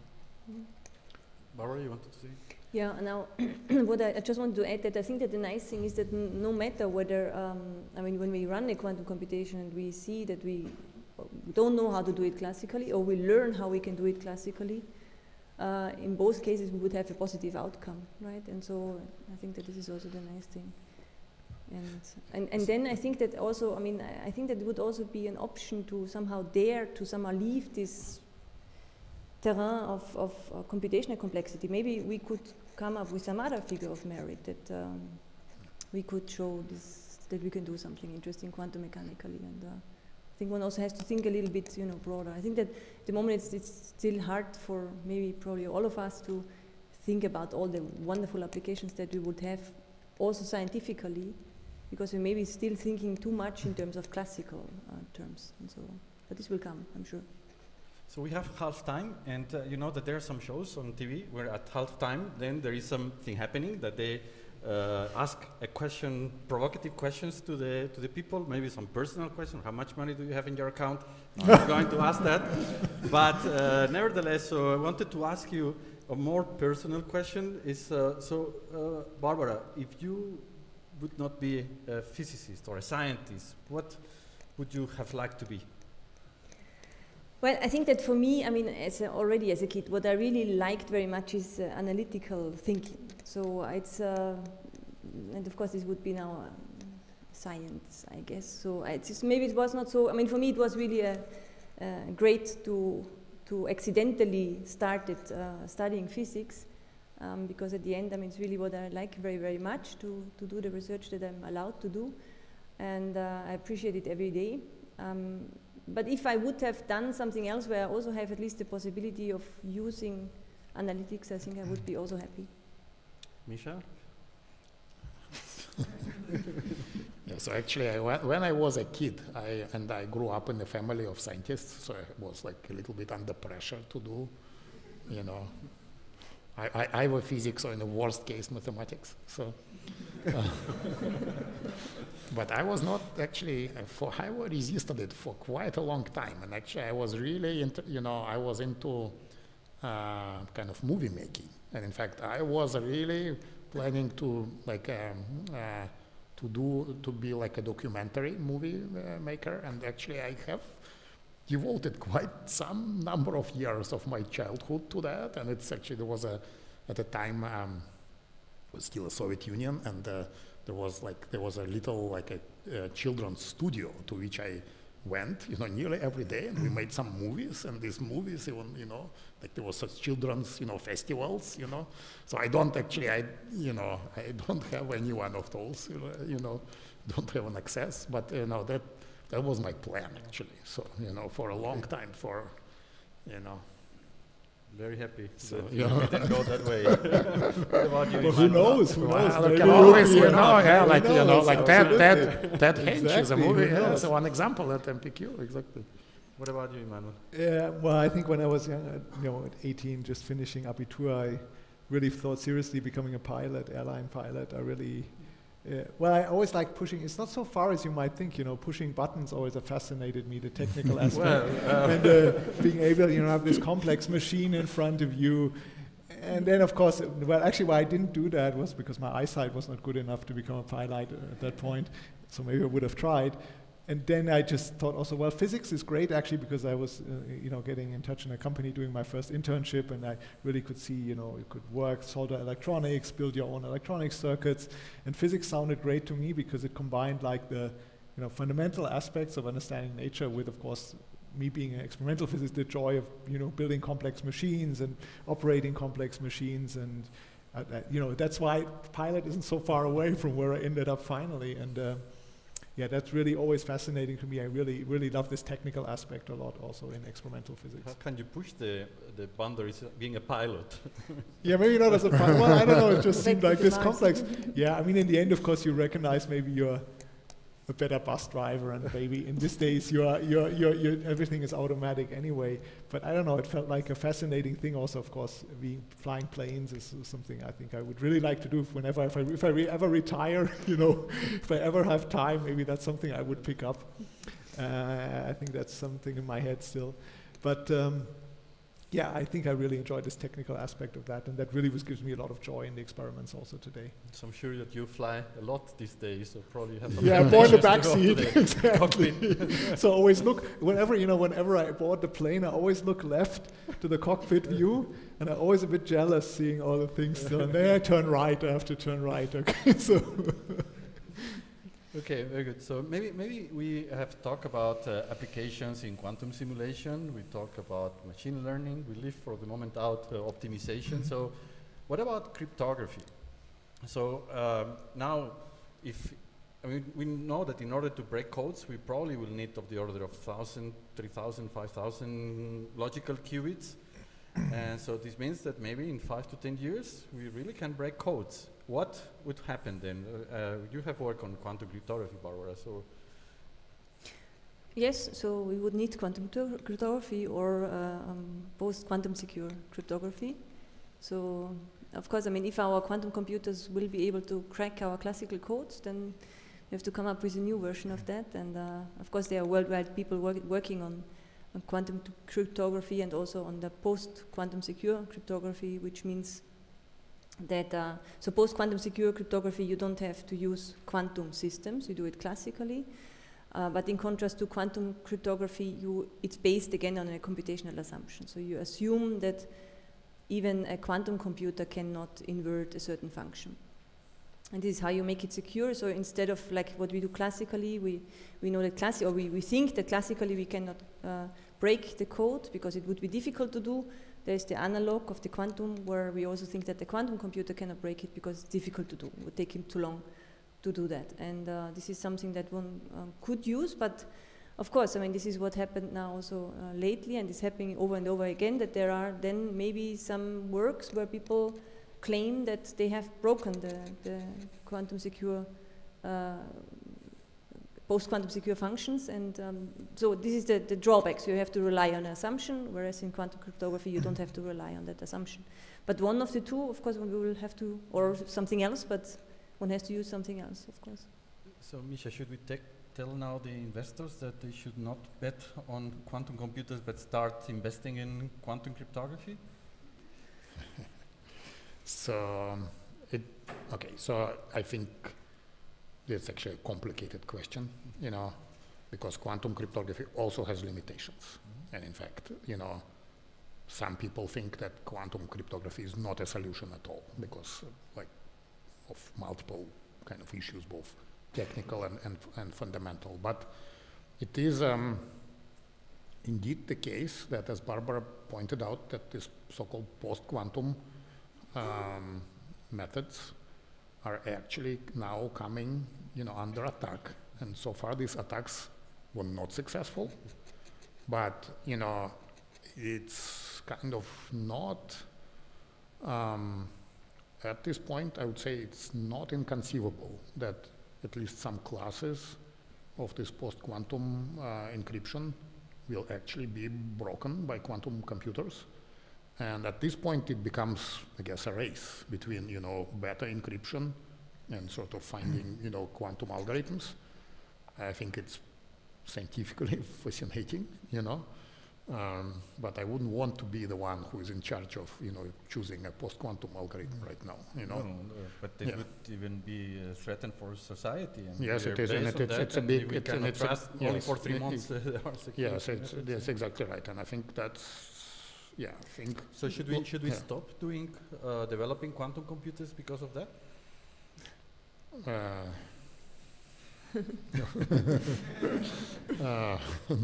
Barbara, you wanted to say? Yeah, now what I just wanted to add, that I think that the nice thing is that no matter whether, when we run a quantum computation and we see that we don't know how to do it classically, or we learn how we can do it classically, in both cases we would have a positive outcome, right? And so I think that this is also the nice thing. And then I think that also, I mean, I think that would also be an option to somehow dare to somehow leave this terrain of computational complexity. Maybe we could come up with some other figure of merit that we could show this, that we can do something interesting quantum mechanically. And I think one also has to think a little bit, you know, broader. I think that at the moment it's still hard for maybe probably all of us to think about all the wonderful applications that we would have also scientifically, because we may be still thinking too much in terms of classical terms. And so, but this will come, I'm sure. So we have half time, and you know that there are some shows on TV where at half time then there is something happening that they ask a question, provocative questions to the people, maybe some personal question. How much money do you have in your account? I'm not going to ask that, but nevertheless, so I wanted to ask you a more personal question. Is Barbara, if you would not be a physicist or a scientist, what would you have liked to be? Well, I think that for me, I mean, already as a kid, what I really liked very much is analytical thinking. So it's, and of course this would be now science, I guess. So maybe it was not so, I mean, for me it was really great to accidentally started studying physics, because at the end, I mean, it's really what I like very, very much, to do the research that I'm allowed to do. And I appreciate it every day. But if I would have done something else where I also have at least the possibility of using analytics, I think I would be also happy. Misha? Yeah, so actually, when I was a kid, I grew up in a family of scientists, so I was like a little bit under pressure to do, you know, either physics or in the worst case, mathematics. So. But I was not actually, I resisted it for quite a long time. And actually I was really into, you know, I was into kind of movie making. And in fact, I was really planning to like, to be like a documentary movie maker. And actually I have devoted quite some number of years of my childhood to that. And it's actually, there was at the time, it was still a Soviet Union, and there was a little like a children's studio to which I went, you know, nearly every day, and we made some movies, and these movies, even, you know, like there was such children's, you know, festivals, you know. So I don't actually, I don't have any one of those, you know, don't have an access, but you know that was my plan actually. So you know, for a long time, you know. Very happy. So yeah. It didn't go that way. What about you? Well, who knows? Who knows? Well, can always, you know, yeah, like knows? You know, like that Exactly. Hench is a movie. Yeah, so one example at MPQ, exactly. What about you, Immanuel? Yeah, well, I think when I was young, you know, at 18, just finishing Abitur, I really thought seriously becoming a pilot, airline pilot. I really, well, I always like pushing. It's not so far as you might think, you know. Pushing buttons always fascinated me, the technical aspect, and being able, you know, have this complex machine in front of you. And then, of course, well, actually, why I didn't do that was because my eyesight was not good enough to become a pilot at that point. So maybe I would have tried. And then I just thought also, well, physics is great actually, because I was, you know, getting in touch in a company doing my first internship, and I really could see, you know, it could work, solder electronics, build your own electronic circuits, and physics sounded great to me because it combined like the, you know, fundamental aspects of understanding nature with, of course, me being an experimental physicist, the joy of, you know, building complex machines and operating complex machines, and you know, that's why pilot isn't so far away from where I ended up finally, and. Yeah, that's really always fascinating to me. I really, really love this technical aspect a lot also in experimental physics. How can you push the boundaries of being a pilot? Yeah, maybe not as a pilot. Well, I don't know, it just seemed like this complex. Yeah, I mean, in the end, of course, you recognize maybe you're a better bus driver, and maybe in these days you're everything is automatic anyway. But I don't know, it felt like a fascinating thing also, of course. Flying planes is something I think I would really like to do whenever, if I ever retire, you know, if I ever have time, maybe that's something I would pick up. I think that's something in my head still. But yeah, I think I really enjoyed this technical aspect of that, and that really gives me a lot of joy in the experiments also today. So I'm sure that you fly a lot these days, so probably you have some Yeah, more in the back temptations to seat. go to the cockpit. So always look, whenever I board the plane, I always look left to the cockpit view, and I'm always a bit jealous seeing all the things still. And then I turn right, I have to turn right. Okay, so. Okay, very good. So maybe we have talked about applications in quantum simulation. We talk about machine learning. We leave for the moment out optimization. So what about cryptography? So now, we know that in order to break codes, we probably will need of the order of 1,000, 3,000, 5,000 logical qubits. And so this means that maybe in 5 to 10 years, we really can break codes. What would happen then? You have worked on quantum cryptography, Barbara, so. Yes, so we would need quantum cryptography or post-quantum secure cryptography. So, of course, if our quantum computers will be able to crack our classical codes, then we have to come up with a new version of that. And of course, there are worldwide people working on quantum cryptography and also on the post-quantum secure cryptography, which means that, so post-quantum secure cryptography, you don't have to use quantum systems, you do it classically. But in contrast to quantum cryptography, it's based again on a computational assumption. So you assume that even a quantum computer cannot invert a certain function. And this is how you make it secure. So instead of like what we do classically, we know that we think that classically we cannot break the code because it would be difficult to do. There's the analog of the quantum where we also think that the quantum computer cannot break it because it's difficult to do. It would take him too long to do that. And this is something that one could use, but of course, this is what happened now also lately, and it's happening over and over again, that there are then maybe some works where people claim that they have broken the quantum secure, post-quantum secure functions, and so this is the drawback. So you have to rely on an assumption, whereas in quantum cryptography you don't have to rely on that assumption. But one of the two, of course, we will have to, or something else, but one has to use something else, of course. So Misha, should we tell now the investors that they should not bet on quantum computers but start investing in quantum cryptography? So I think it's actually a complicated question, because quantum cryptography also has limitations. And in fact, some people think that quantum cryptography is not a solution at all because of multiple kind of issues, both technical and fundamental. But it is indeed the case that, as Barbara pointed out, that this so-called post-quantum methods are actually now coming, under attack. And so far, these attacks were not successful. But it's kind of not. At this point, I would say it's not inconceivable that at least some classes of this post-quantum encryption will actually be broken by quantum computers. And at this point, it becomes, I guess, a race between, better encryption and sort of finding, quantum algorithms. I think it's scientifically fascinating, but I wouldn't want to be the one who is in charge of, choosing a post-quantum algorithm right now, No, but this would even be a threat for society. And yes, it is, and it's a big. We cannot trust only for 3 months. Yes, that's exactly right, and I think that's. Yeah, I think. So should we stop doing developing quantum computers because of that?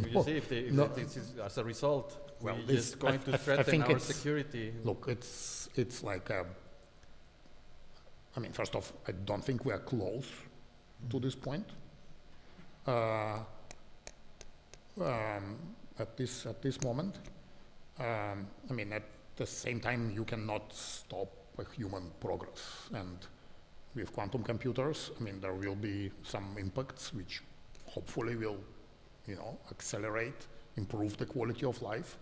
You see, if this is as a result, well, we're just going to threaten our security. Look, it's like first off, I don't think we are close to this point. At this moment. At the same time, you cannot stop human progress. And with quantum computers, there will be some impacts which hopefully will, accelerate, improve the quality of life.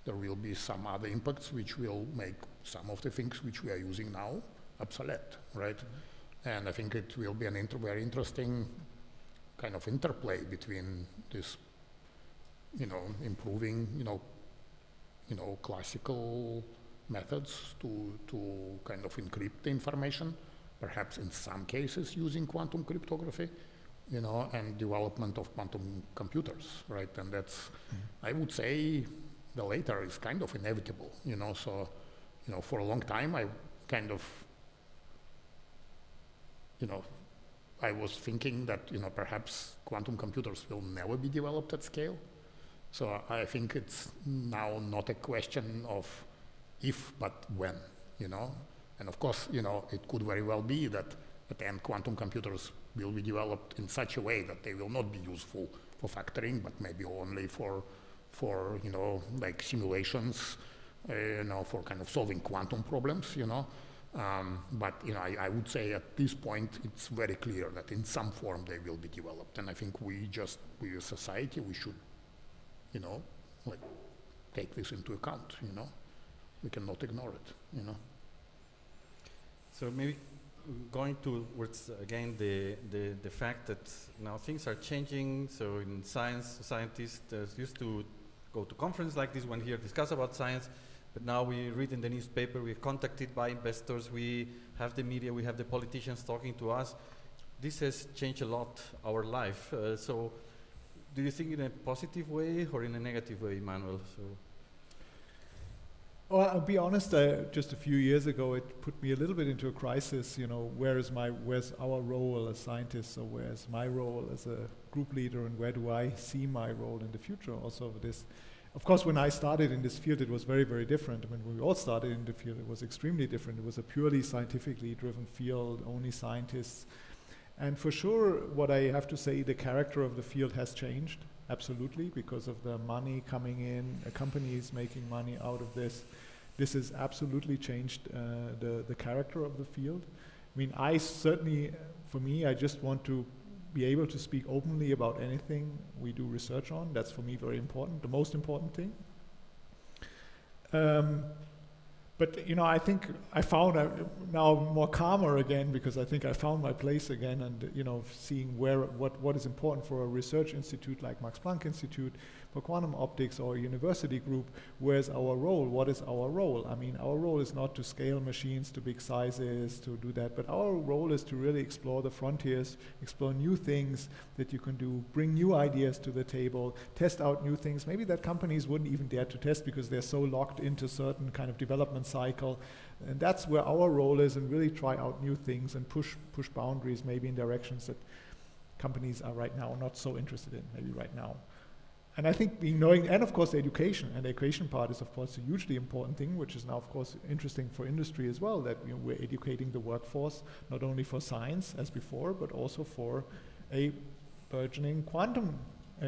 There will be some other impacts which will make some of the things which we are using now obsolete, right? And I think it will be very interesting kind of interplay between this, improving, classical methods to kind of encrypt the information, perhaps in some cases using quantum cryptography, and development of quantum computers, right? And that's, I would say, the latter is kind of inevitable, so, for a long time I kind of, I was thinking that, perhaps quantum computers will never be developed at scale. So I think it's now not a question of if, but when, And of course, it could very well be that at the end quantum computers will be developed in such a way that they will not be useful for factoring, but maybe only for like simulations, for kind of solving quantum problems, But I would say at this point it's very clear that in some form they will be developed, and I think we as society, we should, like take this into account. We cannot ignore it. So maybe going towards again the fact that now things are changing. So in science, scientists used to go to conferences like this one here, discuss about science. But now we read in the newspaper, we're contacted by investors, we have the media, we have the politicians talking to us. This has changed a lot our life. So do you think in a positive way or in a negative way, Immanuel? Well, I'll be honest, just a few years ago it put me a little bit into a crisis, where's our role as scientists, or where's my role as a group leader, and where do I see my role in the future also of this. Of course, when I started in this field, it was very, very different. I mean, when we all started in the field, it was extremely different. It was a purely scientifically driven field, only scientists. And for sure, what I have to say, the character of the field has changed, absolutely, because of the money coming in, companies making money out of this. This has absolutely changed the character of the field. I mean, I certainly, for me, I just want to be able to speak openly about anything we do research on. That's for me very important, the most important thing. But I think I found now more calmer again, because I think I found my place again, and seeing what is important for a research institute like Max Planck Institute, for quantum optics, or a university group. Where's our role? What is our role? I mean, our role is not to scale machines to big sizes, to do that, but our role is to really explore the frontiers, explore new things that you can do, bring new ideas to the table, test out new things, maybe that companies wouldn't even dare to test because they're so locked into certain kind of development cycle. And that's where our role is, and really try out new things and push boundaries, maybe in directions that companies are right now not so interested in, maybe right now. And I think and of course the education part is of course a hugely important thing, which is now of course interesting for industry as well, that we're educating the workforce, not only for science as before, but also for a burgeoning quantum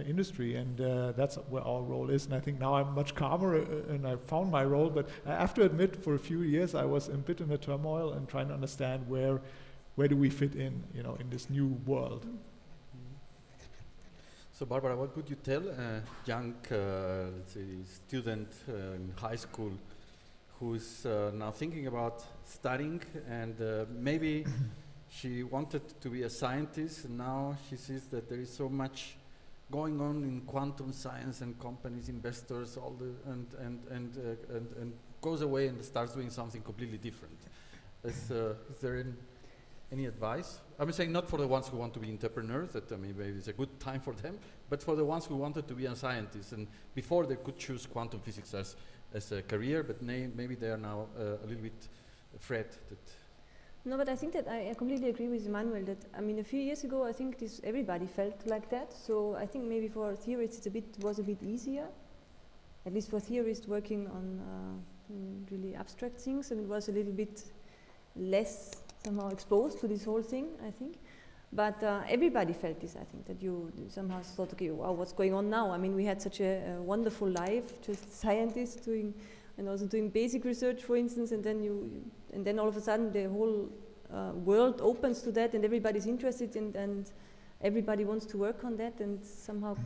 industry, and that's where our role is. And I think now I'm much calmer, and I found my role, but I have to admit, for a few years I was a bit in a turmoil and trying to understand where do we fit in this new world. So Barbara, what would you tell a young, let's say, student in high school who's now thinking about studying, and maybe she wanted to be a scientist, and now she sees that there is so much going on in quantum science, and companies, investors, and goes away and starts doing something completely different. Is there any advice? I'm saying not for the ones who want to be entrepreneurs, that maybe it's a good time for them, but for the ones who wanted to be a scientist, and before they could choose quantum physics as a career, but maybe they are now a little bit afraid that. No, but I think that I completely agree with Immanuel that, a few years ago, I think everybody felt like that. So I think maybe for theorists it was a bit easier, at least for theorists working on really abstract things, and it was a little bit less somehow exposed to this whole thing, I think. But everybody felt this, I think, that you somehow thought, okay, wow, what's going on now? We had such a wonderful life, just scientists doing, and also doing basic research, for instance, and then all of a sudden the whole world opens to that, and everybody's interested in, and everybody wants to work on that, and somehow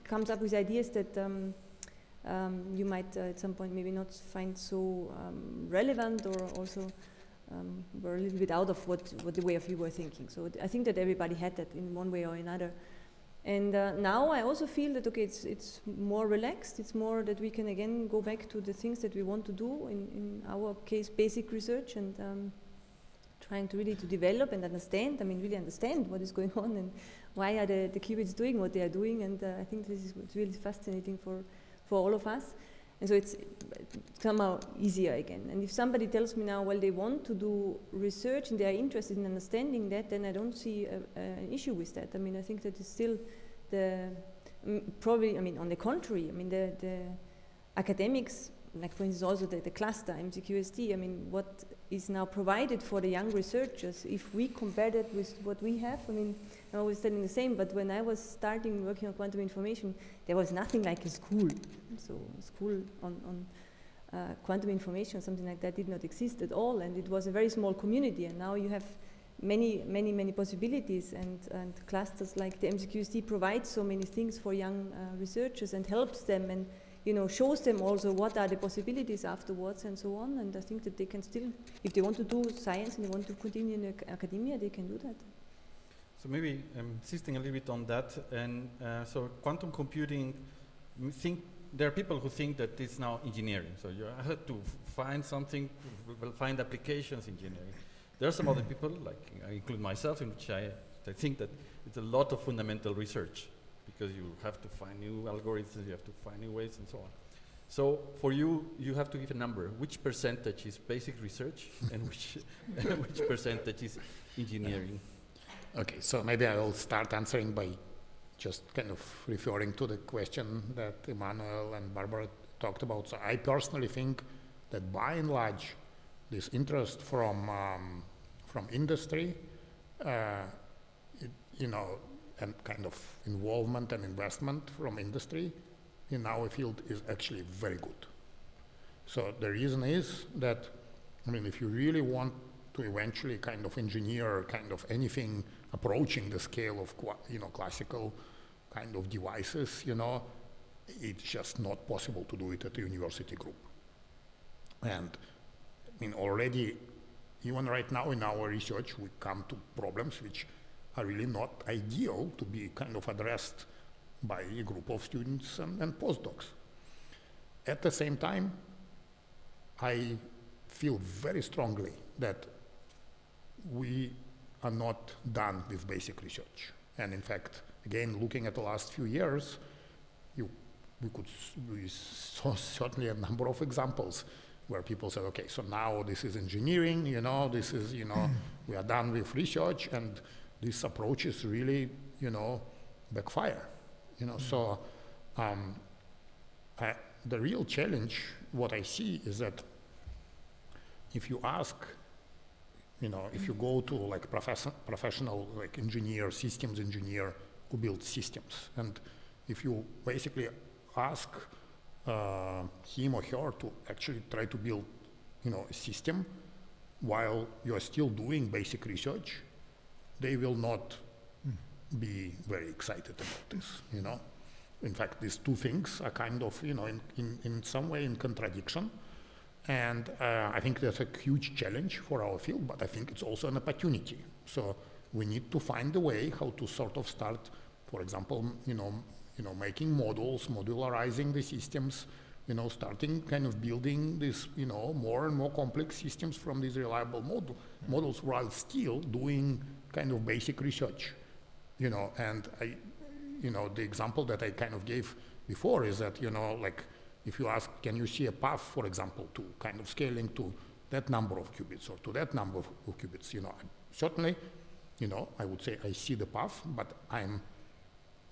comes up with ideas that you might at some point maybe not find so relevant, or also were a little bit out of what the way of you were thinking. So I think that everybody had that in one way or another. And now I also feel that, okay, it's more relaxed, it's more that we can again go back to the things that we want to do, in our case, basic research, and trying to really to develop and understand, really understand what is going on and why are the qubits doing what they are doing, and I think this is what's really fascinating for all of us. And so it's somehow easier again. And if somebody tells me now, well, they want to do research and they are interested in understanding that, then I don't see an issue with that. I think that is still probably, on the contrary, the academics, like for instance also the cluster, MCQST, what is now provided for the young researchers, if we compare that with what we have, I was telling the same, but when I was starting working on quantum information, there was nothing like a school. So a school on quantum information, something like that, did not exist at all, and it was a very small community, and now you have many possibilities, and clusters like the MCQST provide so many things for young researchers and helps them, and shows them also what are the possibilities afterwards and so on. And I think that they can still, if they want to do science and they want to continue in academia, they can do that. So maybe insisting a little bit on that, and so quantum computing, there are people who think that it's now engineering. So you have to find something, find applications engineering. There are some other people, like I include myself, in which I think that it's a lot of fundamental research, because you have to find new algorithms, you have to find new ways, and so on. So for you, you have to give a number. Which percentage is basic research, and which percentage is engineering? Okay, so maybe I will start answering by just kind of referring to the question that Immanuel and Barbara talked about. So I personally think that by and large, this interest from industry, and kind of involvement and investment from industry in our field is actually very good. So the reason is that, if you really want to eventually kind of engineer kind of anything approaching the scale of classical kind of devices, it's just not possible to do it at a university group. And already, even right now in our research, we come to problems which are really not ideal to be kind of addressed by a group of students and postdocs. At the same time, I feel very strongly that we are not done with basic research. And in fact, again, looking at the last few years, we saw certainly a number of examples where people said, okay, so now this is engineering, this is, we are done with research, and this approach is really, backfire. So the real challenge, what I see is that if you ask, if you go to like professional like engineer, systems engineer who builds systems, and if you basically ask him or her to actually try to build, a system while you are still doing basic research, they will not be very excited about this, In fact, these two things are kind of, in some way in contradiction. And I think that's a huge challenge for our field, but I think it's also an opportunity. So we need to find a way how to sort of start, for example, making models, modularizing the systems, starting kind of building this, more and more complex systems from these reliable models while still doing kind of basic research, and the example that I kind of gave before is that, like if you ask, can you see a path, for example, to kind of scaling to that number of qubits or to that number of qubits, certainly, I would say I see the path, but I'm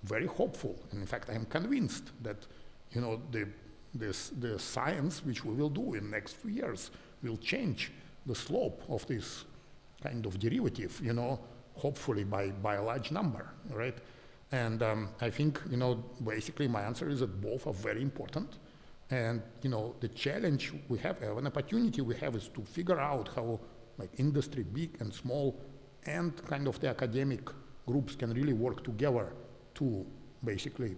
very hopeful, and in fact, I'm convinced that, the science which we will do in the next few years will change the slope of this kind of derivative, hopefully by a large number, right? And I think, basically my answer is that both are very important. And, the challenge we have, an opportunity we have is to figure out how like industry, big and small, and kind of the academic groups can really work together to basically,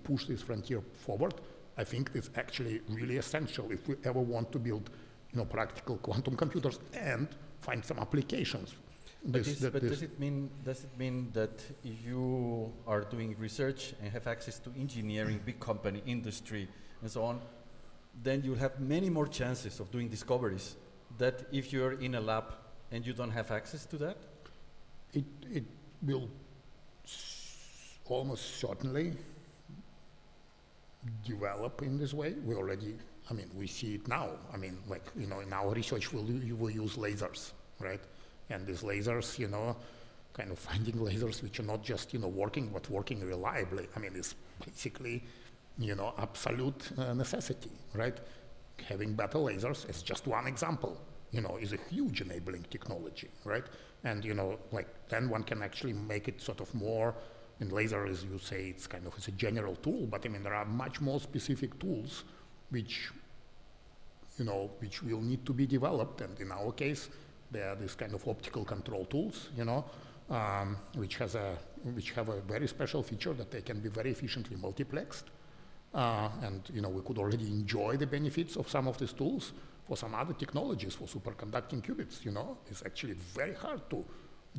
push this frontier forward. I think it's actually really essential if we ever want to build, practical quantum computers and find some applications But does it mean that if you are doing research and have access to engineering, big company, industry, and so on, then you'll have many more chances of doing discoveries that if you're in a lab and you don't have access to that? It will almost certainly develop in this way. We already, we see it now. In our research we will use lasers, right? And these lasers, kind of finding lasers which are not just, working, but working reliably. It's basically, absolute necessity, right? Having better lasers is just one example, is a huge enabling technology, right? And, then one can actually make it sort of more, in laser, as you say, it's a general tool, but there are much more specific tools which will need to be developed. And in our case, they are these kind of optical control tools, which have a very special feature that they can be very efficiently multiplexed. And we could already enjoy the benefits of some of these tools. For some other technologies, for superconducting qubits, it's actually very hard to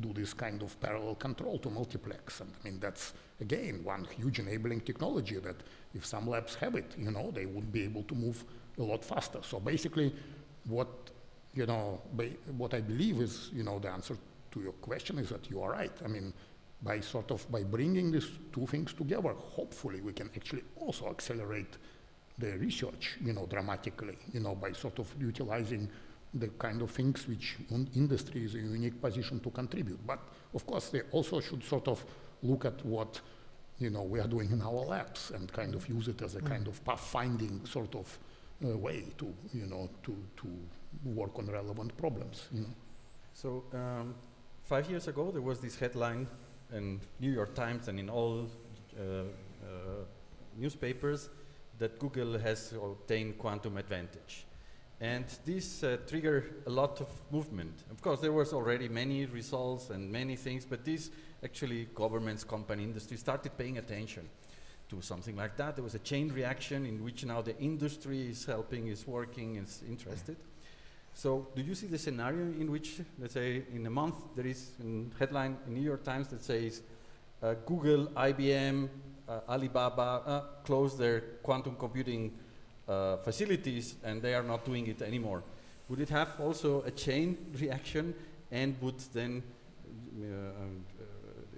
do this kind of parallel control to multiplex. And that's, again, one huge enabling technology that if some labs have it, they would be able to move a lot faster. So basically, what I believe is, the answer to your question is that you are right. By bringing these two things together, hopefully we can actually also accelerate the research, dramatically, by sort of utilizing the kind of things which industry is in a unique position to contribute. But of course, they also should sort of look at what, we are doing in our labs and kind of use it as a kind of pathfinding sort of way to, to work on relevant problems. So 5 years ago, there was this headline in New York Times and in all newspapers that Google has obtained quantum advantage. And this triggered a lot of movement. Of course, there was already many results and many things, but this actually governments, company, industry started paying attention to something like that. There was a chain reaction in which now the industry is helping, is working, is interested. So do you see the scenario in which, let's say, in a month, there is a headline in New York Times that says Google, IBM, Alibaba closed their quantum computing facilities and they are not doing it anymore? Would it have also a chain reaction, and would then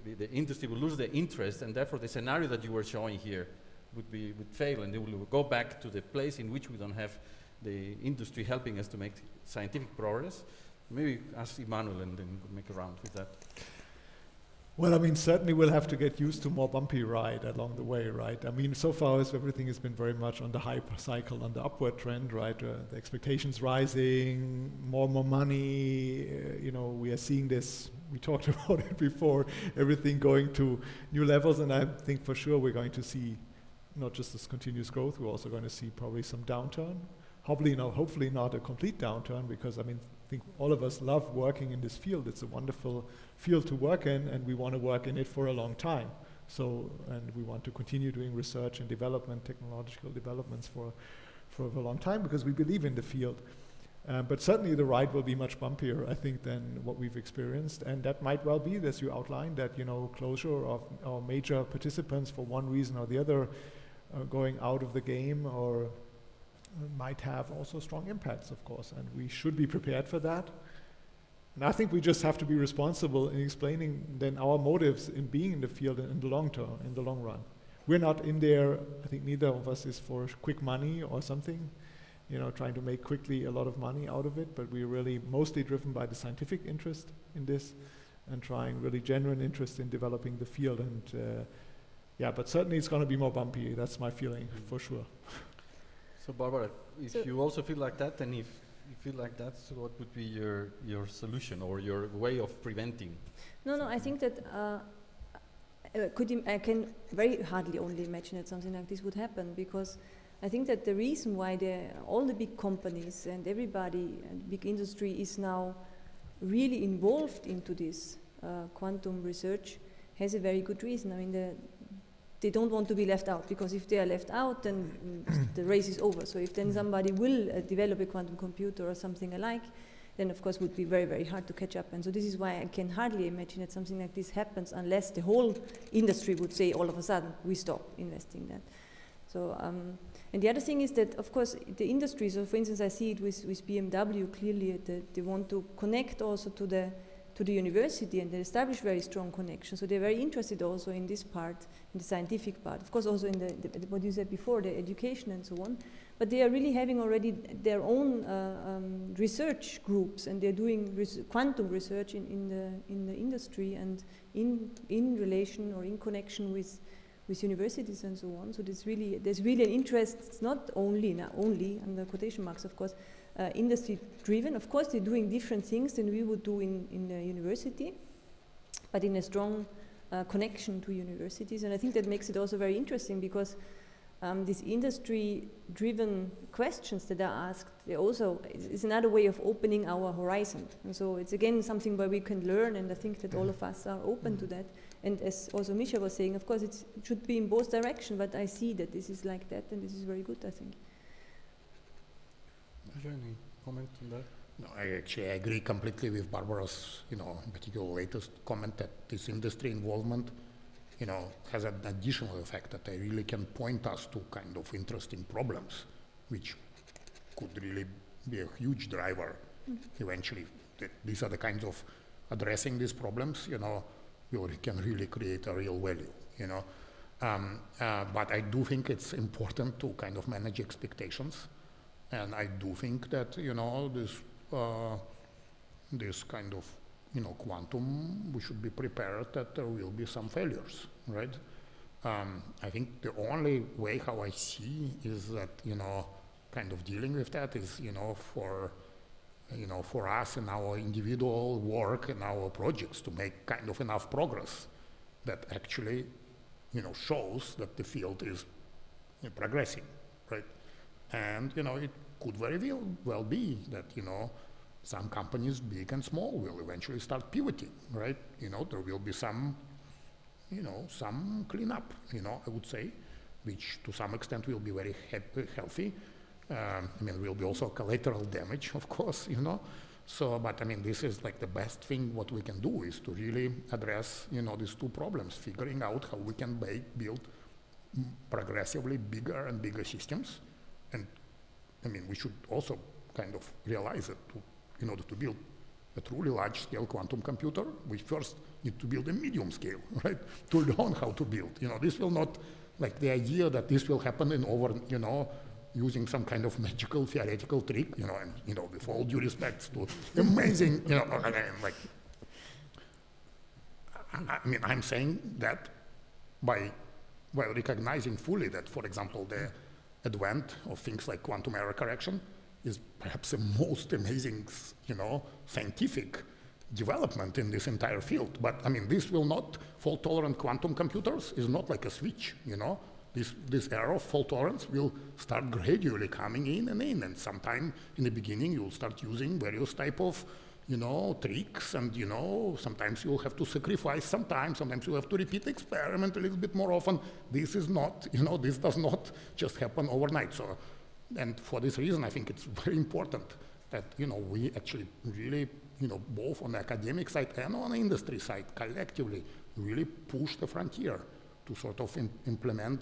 the industry will lose their interest, and therefore the scenario that you were showing here would fail, and they will go back to the place in which we don't have the industry helping us to make scientific progress? Maybe ask Immanuel and then make a round with that. Well, certainly we'll have to get used to more bumpy ride along the way, right? So far as everything has been very much on the hype cycle, on the upward trend, right? The expectations rising, more money, we are seeing this, we talked about it before, everything going to new levels, and I think for sure we're going to see not just this continuous growth, we're also going to see probably some downturn. Hopefully not a complete downturn, because I think all of us love working in this field. It's a wonderful field to work in, and we want to work in it for a long time. And we want to continue doing research and development, technological developments for a long time, because we believe in the field. But certainly the ride will be much bumpier, I think, than what we've experienced. And that might well be, as you outlined, that closure of our major participants for one reason or the other, going out of the game, or might have also strong impacts, of course, and we should be prepared for that. And I think we just have to be responsible in explaining then our motives in being in the field in the long term, in the long run. We're not in there, I think neither of us is for quick money or something, trying to make quickly a lot of money out of it, but we're really mostly driven by the scientific interest in this and trying really genuine interest in developing the field. And but certainly it's going to be more bumpy. That's my feeling, for sure. So Barbara, if you also feel like that, and if you feel like that, so what would be your solution or your way of preventing? No, I think that I can very hardly only imagine that something like this would happen, because I think that the reason why all the big companies and everybody and big industry is now really involved into this quantum research has a very good reason. They don't want to be left out, because if they are left out, then the race is over. So if then somebody will develop a quantum computer or something alike, then of course would be very, very hard to catch up. And so this is why I can hardly imagine that something like this happens unless the whole industry would say all of a sudden, we stop investing that. So, and the other thing is that, of course, the industry, so for instance, I see it with BMW clearly, they want to connect also to the university, and they establish very strong connections. So they're very interested also in this part, in the scientific part. Of course, also in the what you said before, the education and so on. But they are really having already their own research groups, and they're doing quantum research in the industry and in relation or in connection with universities and so on. So there's really an interest. It's not only under quotation marks, of course, industry driven. Of course, they're doing different things than we would do in the university, but in a strong connection to universities. And I think that makes it also very interesting, because these industry-driven questions that are asked, they also is another way of opening our horizon. And so it's again something where we can learn, and I think that all of us are open to that. And as also Misha was saying, of course, it should be in both directions, but I see that this is like that, and this is very good, I think. Any comment on that? No, I agree completely with Barbara's, in particular latest comment that this industry involvement, has an additional effect that they really can point us to kind of interesting problems, which could really be a huge driver eventually. These are the kinds of addressing these problems, we can really create a real value, But I do think it's important to kind of manage expectations. And I do think that, this kind of, quantum, we should be prepared that there will be some failures, right? I think the only way how I see is that, kind of dealing with that is, for us in our individual work and our projects to make kind of enough progress that actually, shows that the field is progressing, right? And, it could very well be that, some companies, big and small, will eventually start pivoting, right? There will be some, some cleanup, I would say, which to some extent will be very healthy. Will be also collateral damage, of course, So, but this is like the best thing what we can do is to really address, these two problems, figuring out how we can build progressively bigger and bigger systems. And we should also kind of realize that in order to build a truly large-scale quantum computer, we first need to build a medium scale, right? To learn how to build. This will not, like the idea that this will happen in over, using some kind of magical theoretical trick, and, with all due respects to amazing, I'm saying that while recognizing fully that, for example, the advent of things like quantum error correction is perhaps the most amazing, scientific development in this entire field. But this will not, fault-tolerant quantum computers is not like a switch, This era of fault tolerance will start gradually coming in, and sometime in the beginning you'll start using various type of, tricks, and, sometimes you'll have to sacrifice sometimes you'll have to repeat the experiment a little bit more often. This is not, this does not just happen overnight. So, and for this reason, I think it's very important that, we actually really, both on the academic side and on the industry side, collectively, really push the frontier to sort of implement,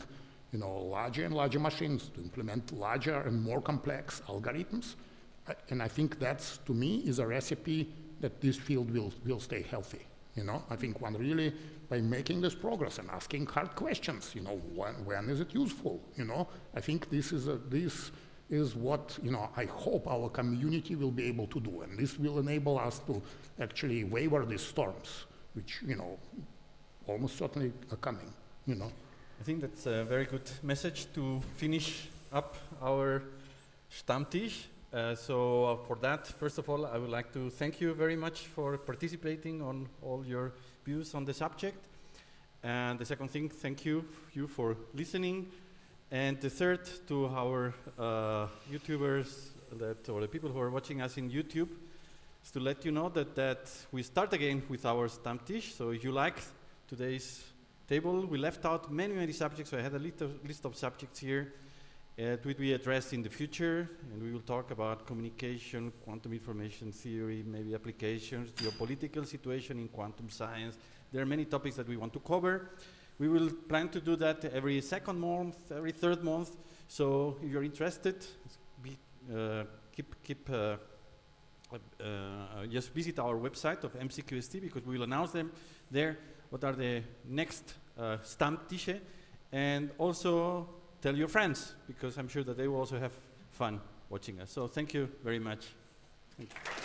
larger and larger machines, to implement larger and more complex algorithms. And I think that's, to me, is a recipe that this field will stay healthy. I think one really, by making this progress and asking hard questions, when is it useful? I think this is what, I hope our community will be able to do. And this will enable us to actually weather these storms, which, almost certainly are coming. I think that's a very good message to finish up our Stammtisch. So for that, first of all, I would like to thank you very much for participating on all your views on the subject. And the second thing, thank you for listening. And the third, to our YouTubers, or the people who are watching us in YouTube, is to let you know that we start again with our Stammtisch. So if you like today's table, we left out many subjects, so I had a list of subjects here, It will be addressed in the future, and we will talk about communication, quantum information theory, maybe applications, geopolitical situation in quantum science. There are many topics that we want to cover. We will plan to do that every second month, every third month. So if you're interested, just visit our website of MCQST, because we will announce them there, what are the next Stammtische, and also tell your friends, because I'm sure that they will also have fun watching us. So thank you very much. Thank you.